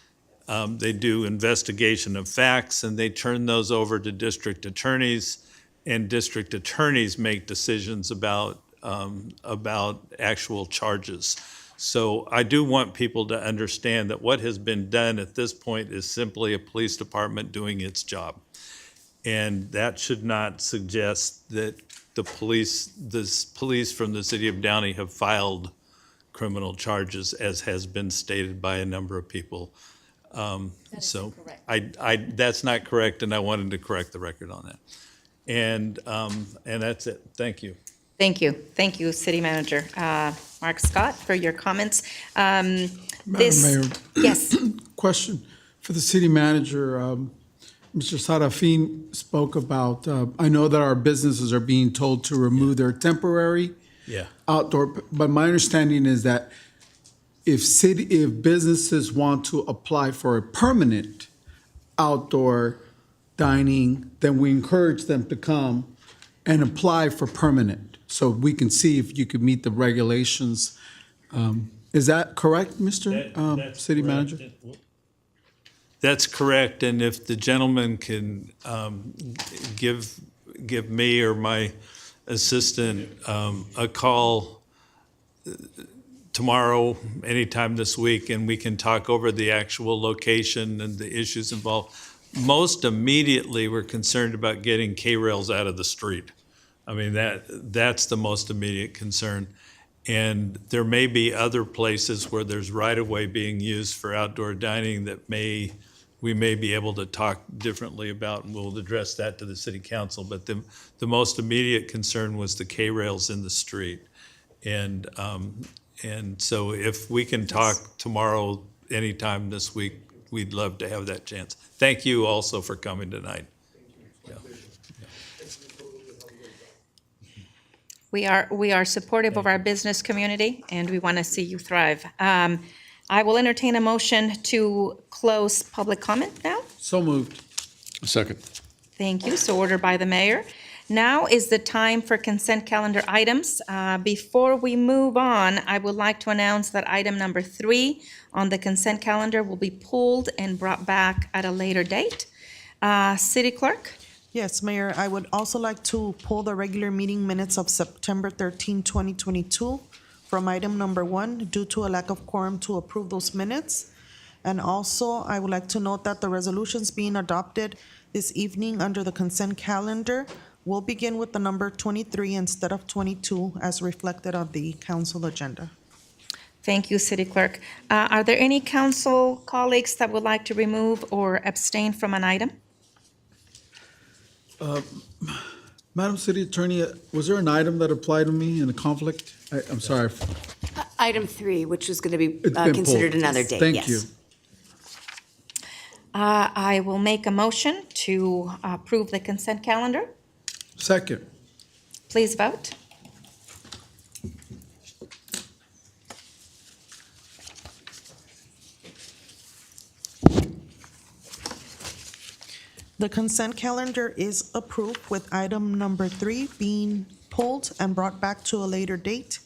they do investigation of facts, and they turn those over to district attorneys, and district attorneys make decisions about actual charges. So I do want people to understand that what has been done at this point is simply a police department doing its job. And that should not suggest that the police from the city of Downey have filed criminal charges, as has been stated by a number of people. So that's not correct, and I wanted to correct the record on that. And that's it. Thank you. Thank you. Thank you, City Manager Mark Scott, for your comments. Madam Mayor. Yes. Question for the city manager. Mr. Sarafin spoke about, I know that our businesses are being told to remove their temporary Yeah. outdoor, but my understanding is that if businesses want to apply for a permanent outdoor dining, then we encourage them to come and apply for permanent, so we can see if you could meet the regulations. Is that correct, Mr. That's City correct. Manager? That's correct, and if the gentleman can give me or my assistant a call tomorrow, anytime this week, and we can talk over the actual location and the issues involved. Most immediately, we're concerned about getting K-rails out of the street. I mean, that's the most immediate concern. And there may be other places where there's right-of-way being used for outdoor dining that we may be able to talk differently about, and we'll address that to the city council. But the most immediate concern was the K-rails in the street. And so if we can talk tomorrow, anytime this week, we'd love to have that chance. Thank you also for coming tonight. Yeah. We are supportive of our business community, and we want to see you thrive. I will entertain a motion to close public comment now. So moved. Second. Thank you. So ordered by the mayor. Now is the time for consent calendar items. Before we move on, I would like to announce that item number 3 on the consent calendar will be pulled and brought back at a later date. City Clerk? Yes, Mayor, I would also like to pull the regular meeting minutes of September 13, 2022 from item number 1 due to a lack of quorum to approve those minutes. And also, I would like to note that the resolutions being adopted this evening under the consent calendar will begin with the number 23 instead of 22 as reflected on the council agenda. Thank you, City Clerk. Are there any council colleagues that would like to remove or abstain from an item? Madam City Attorney, was there an item that applied to me in a conflict? I'm sorry. Item 3, which is going to be It's been considered pulled. another date. Thank yes. you. I will make a motion to approve the consent calendar. Second. Please vote. The consent calendar is approved with item number 3 being pulled and brought back to a later date,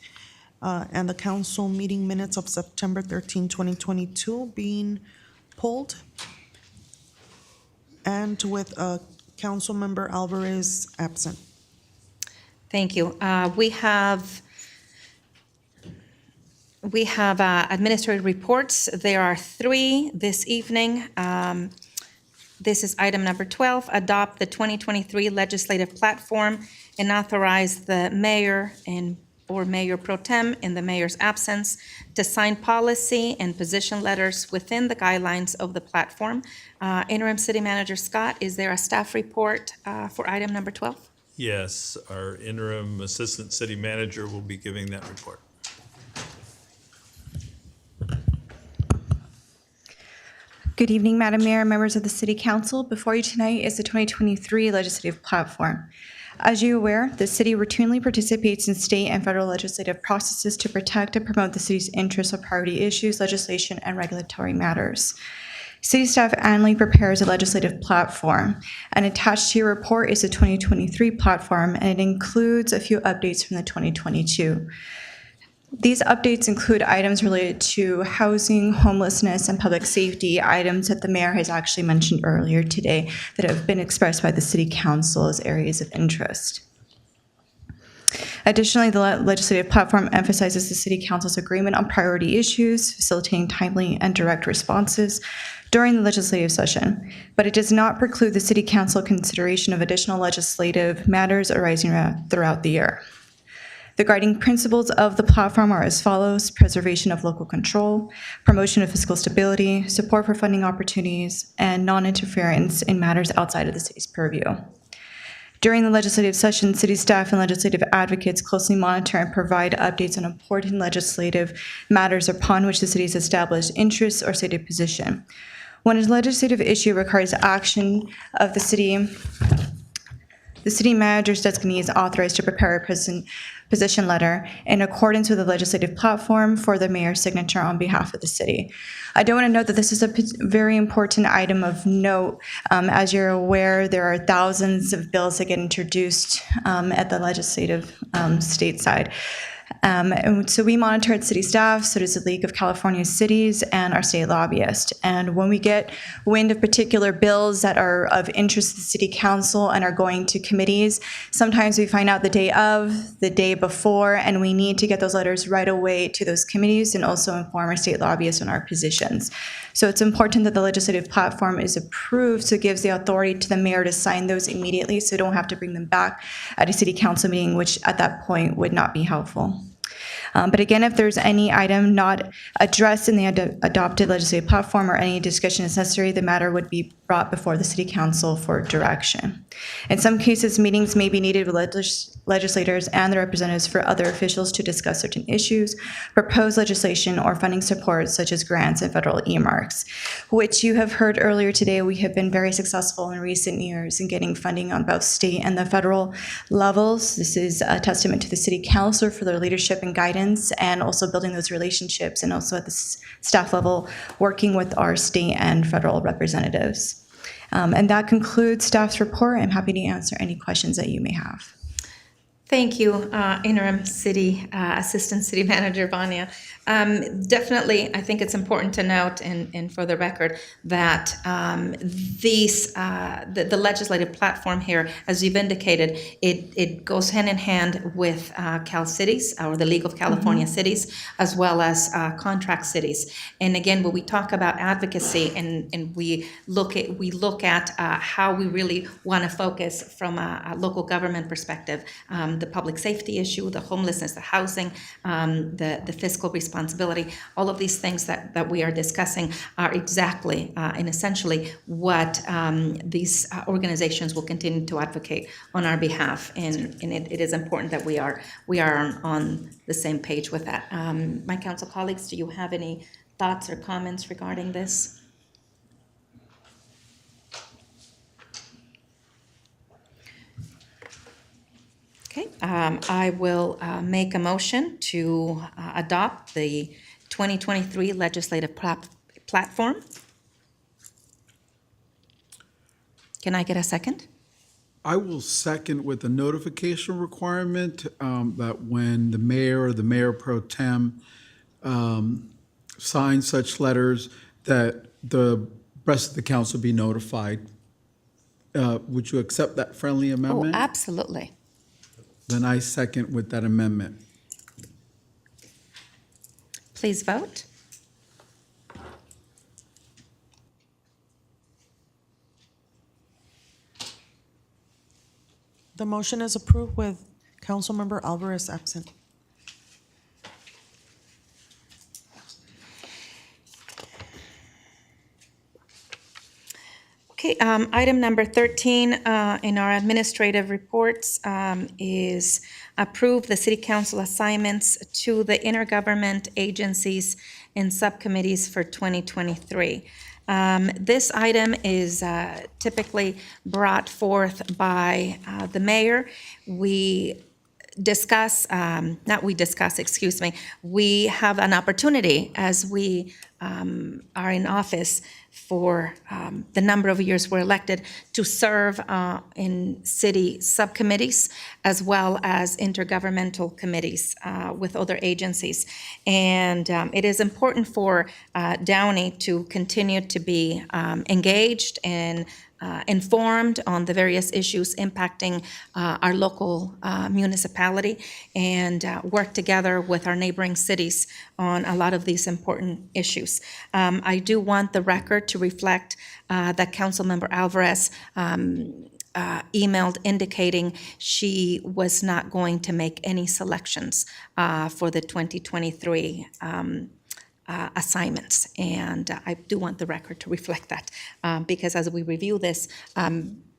and the council meeting minutes of September 13, 2022 being pulled, and with Councilmember Alvarez absent. Thank you. We have administrative reports. There are 3 this evening. This is item number 12, adopt the 2023 legislative platform and authorize the mayor or mayor pro tem in the mayor's absence to sign policy and position letters within the guidelines of the platform. Interim City Manager Scott, is there a staff report for item number 12? Yes, our interim assistant city manager will be giving that report. Good evening, Madam Mayor, members of the City Council. Before you tonight is the 2023 legislative platform. As you're aware, the city routinely participates in state and federal legislative processes to protect and promote the city's interests on priority issues, legislation, and regulatory matters. City staff annually prepares a legislative platform, and attached to your report is the 2023 platform, and it includes a few updates from the 2022. These updates include items related to housing, homelessness, and public safety, items that the mayor has actually mentioned earlier today that have been expressed by the City Council as areas of interest. Additionally, the legislative platform emphasizes the City Council's agreement on priority issues, facilitating timely and direct responses during the legislative session, but it does not preclude the City Council consideration of additional legislative matters arising throughout the year. The guiding principles of the platform are as follows: preservation of local control, promotion of fiscal stability, support for funding opportunities, and non-interference in matters outside of the city's purview. During the legislative session, city staff and legislative advocates closely monitor and provide updates on important legislative matters upon which the city has established interests or stated position. When a legislative issue requires action of the city the city manager's designee is authorized to prepare a position letter in accordance with the legislative platform for the mayor's signature on behalf of the city. I do want to note that this is a very important item of note. As you're aware, there are thousands of bills that get introduced at the legislative stateside. And so we monitor at city staff, so does the League of California Cities and our state lobbyist. And when we get wind of particular bills that are of interest to the city council and are going to committees, sometimes we find out the day of, the day before, and we need to get those letters right away to those committees and also inform our state lobbyists on our positions. So it's important that the legislative platform is approved, so it gives the authority to the mayor to sign those immediately, so we don't have to bring them back at a city council meeting, which at that point would not be helpful. But again, if there's any item not addressed in the adopted legislative platform or any discussion is necessary, the matter would be brought before the city council for direction. In some cases, meetings may be needed with legislators and their representatives for other officials to discuss certain issues, propose legislation, or funding support, such as grants and federal earmarks, which you have heard earlier today. We have been very successful in recent years in getting funding on both state and the federal levels. This is a testament to the city council for their leadership and guidance, and also building those relationships, and also at the staff level, working with our state and federal representatives. And that concludes staff's report. I'm happy to answer any questions that you may have. Thank you, Interim City Assistant City Manager Vania. Definitely, I think it's important to note, and for the record, that the legislative platform here, as you've indicated, it goes hand in hand with Cal Cities, or the League of California Cities, as well as contract cities. And again, when we talk about advocacy and we look at how we really want to focus from a local government perspective, the public safety issue, the homelessness, the housing, the fiscal responsibility, all of these things that we are discussing are exactly and essentially what these organizations will continue to advocate on our behalf, and it is important that we are on the same page with that. My council colleagues, do you have any thoughts or comments regarding this? Okay, I will make a motion to adopt the 2023 legislative platform. Can I get a second? I will second with a notification requirement that when the mayor or the mayor pro tem sign such letters, that the rest of the council be notified. Would you accept that friendly amendment? Oh, absolutely. Then I second with that amendment. Please vote. The motion is approved with Councilmember Alvarez absent. Okay, item number 13 in our administrative reports is approve the city council assignments to the intergovernment agencies and subcommittees for 2023. This item is typically brought forth by the mayor. We have an opportunity as we are in office for the number of years we're elected to serve in city subcommittees as well as intergovernmental committees with other agencies. And it is important for Downey to continue to be engaged and informed on the various issues impacting our local municipality, and work together with our neighboring cities on a lot of these important issues. I do want the record to reflect that Councilmember Alvarez emailed indicating she was not going to make any selections for the 2023 assignments. And I do want the record to reflect that because as we review this,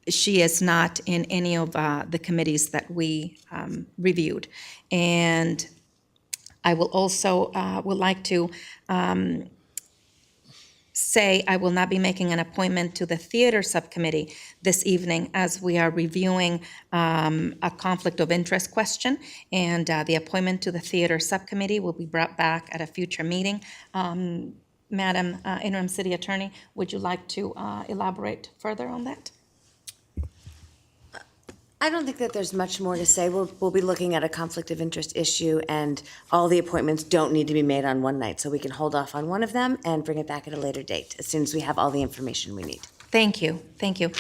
she is not in any of the committees that we reviewed. And I will also would like to say I will not be making an appointment to the theater subcommittee this evening as we are reviewing a conflict of interest question, and the appointment to the theater subcommittee will be brought back at a future meeting. Madam Interim City Attorney, would you like to elaborate further on that? I don't think that there's much more to say. We'll be looking at a conflict of interest issue, and all the appointments don't need to be made on one night, so we can hold off on one of them and bring it back at a later date, as soon as we have all the information we need. Thank you, thank you.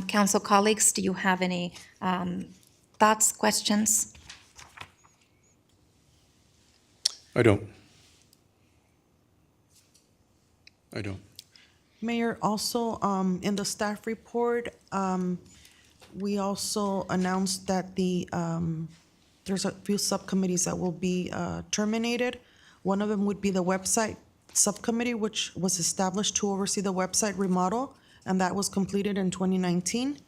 Council colleagues, do you have any thoughts, questions? I don't. Mayor, also, in the staff report, we also announced that there's a few subcommittees that will be terminated. One of them would be the website subcommittee, which was established to oversee the website remodel, and that was completed in 2019.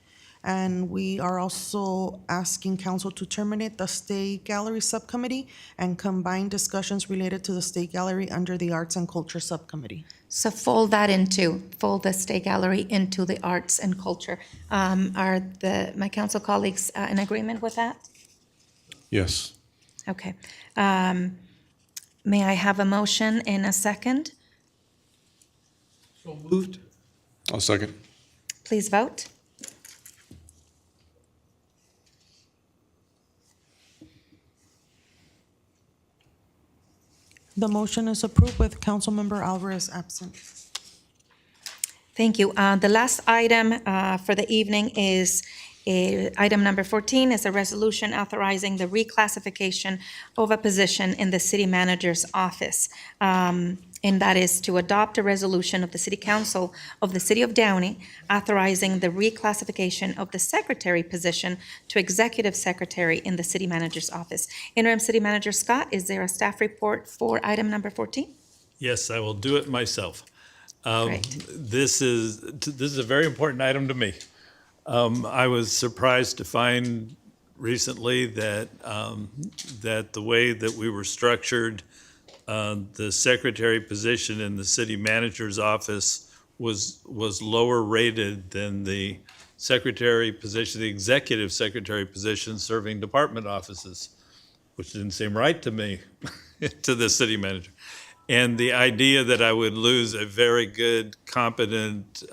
And we are also asking council to terminate the State Gallery Subcommittee and combine discussions related to the State Gallery under the Arts and Culture Subcommittee. So fold the State Gallery into the arts and culture. Are my council colleagues in agreement with that? Yes. Okay. May I have a motion in a second? So moved. I'll second. Please vote. The motion is approved with Councilmember Alvarez absent. Thank you. The last item for the evening is item number 14 is a resolution authorizing the reclassification of a position in the city manager's office. And that is to adopt a resolution of the City Council of the City of Downey authorizing the reclassification of the secretary position to executive secretary in the city manager's office. Interim City Manager Scott, is there a staff report for item number 14? Yes, I will do it myself. Great. This is a very important item to me. I was surprised to find recently that that the way that we were structured, the secretary position in the city manager's office was lower rated than the secretary position, the executive secretary position serving department offices, which didn't seem right to me, to the city manager. And the idea that I would lose a very good, competent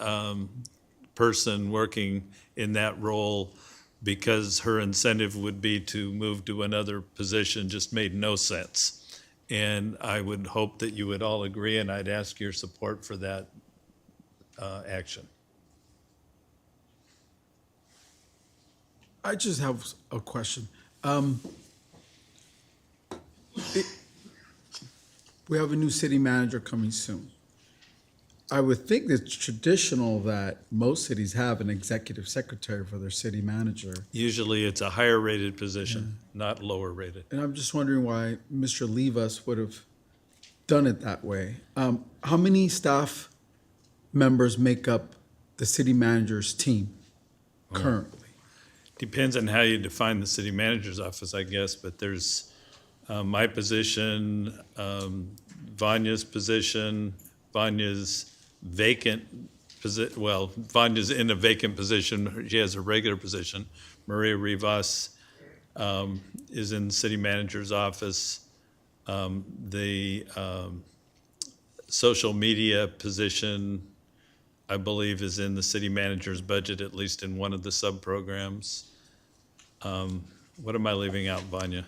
person working in that role because her incentive would be to move to another position just made no sense. And I would hope that you would all agree, and I'd ask your support for that action. I just have a question. We have a new city manager coming soon. I would think it's traditional that most cities have an executive secretary for their city manager. Usually it's a higher rated position, not lower rated. And I'm just wondering why Mr. Levis would have done it that way. How many staff members make up the city manager's team currently? Depends on how you define the city manager's office, I guess, but there's my position, Vanya's position, Vanya's vacant position, well, Vanya's in a vacant position, she has a regular position. Maria Rivas is in the city manager's office. The social media position, I believe, is in the city manager's budget, at least in one of the sub-programs. What am I leaving out, Vanya?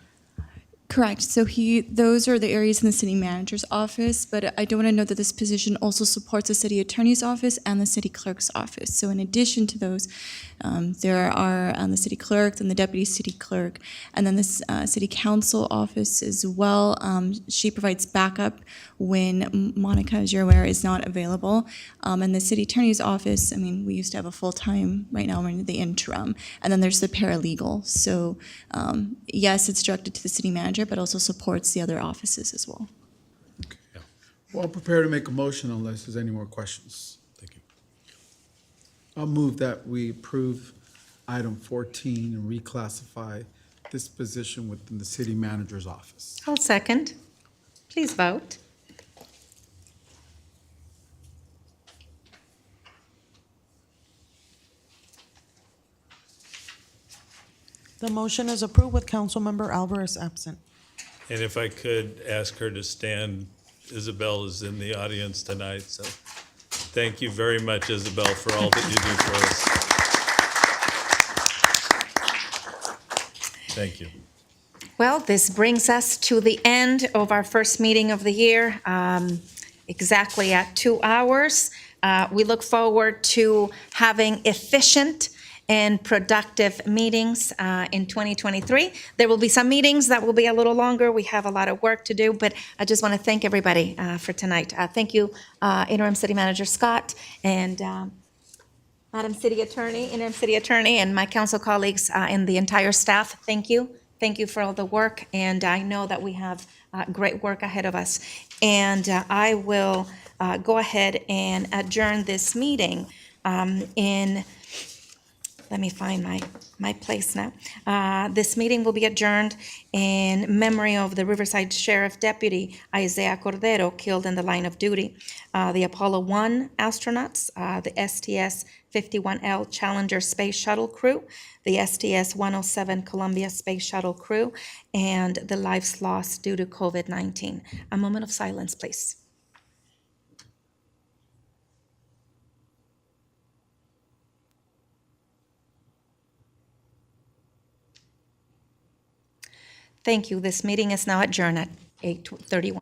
Correct. So those are the areas in the city manager's office, but I do want to note that this position also supports the city attorney's office and the city clerk's office. So in addition to those, there are the city clerk and the deputy city clerk, and then this city council office as well. She provides backup when Monica, as you're aware, is not available. And the city attorney's office, I mean, we used to have a full-time, right now we're in the interim. And then there's the paralegal. So yes, it's directed to the city manager, but also supports the other offices as well. Okay. Yeah. Well, I'm prepared to make a motion unless there's any more questions. Thank you. I'll move that we approve item 14 and reclassify this position within the city manager's office. I'll second. Please vote. The motion is approved with Councilmember Alvarez absent. And if I could ask her to stand, Isabel is in the audience tonight, so thank you very much, Isabel, for all that you do for us. Thank you. Well, this brings us to the end of our first meeting of the year, exactly at 2 hours. We look forward to having efficient and productive meetings in 2023. There will be some meetings that will be a little longer. We have a lot of work to do, but I just want to thank everybody for tonight. Thank you, Interim City Manager Scott and Madam City Attorney, Interim City Attorney, and my council colleagues and the entire staff. Thank you. Thank you for all the work, and I know that we have great work ahead of us. And I will go ahead and adjourn this meeting let me find my place now. This meeting will be adjourned in memory of the Riverside Sheriff Deputy Isaiah Cordero, killed in the line of duty, the Apollo 1 astronauts, the STS-51L Challenger Space Shuttle crew, the STS-107 Columbia Space Shuttle crew, and the lives lost due to COVID-19. A moment of silence, please. Thank you. This meeting is now adjourned at 8:31.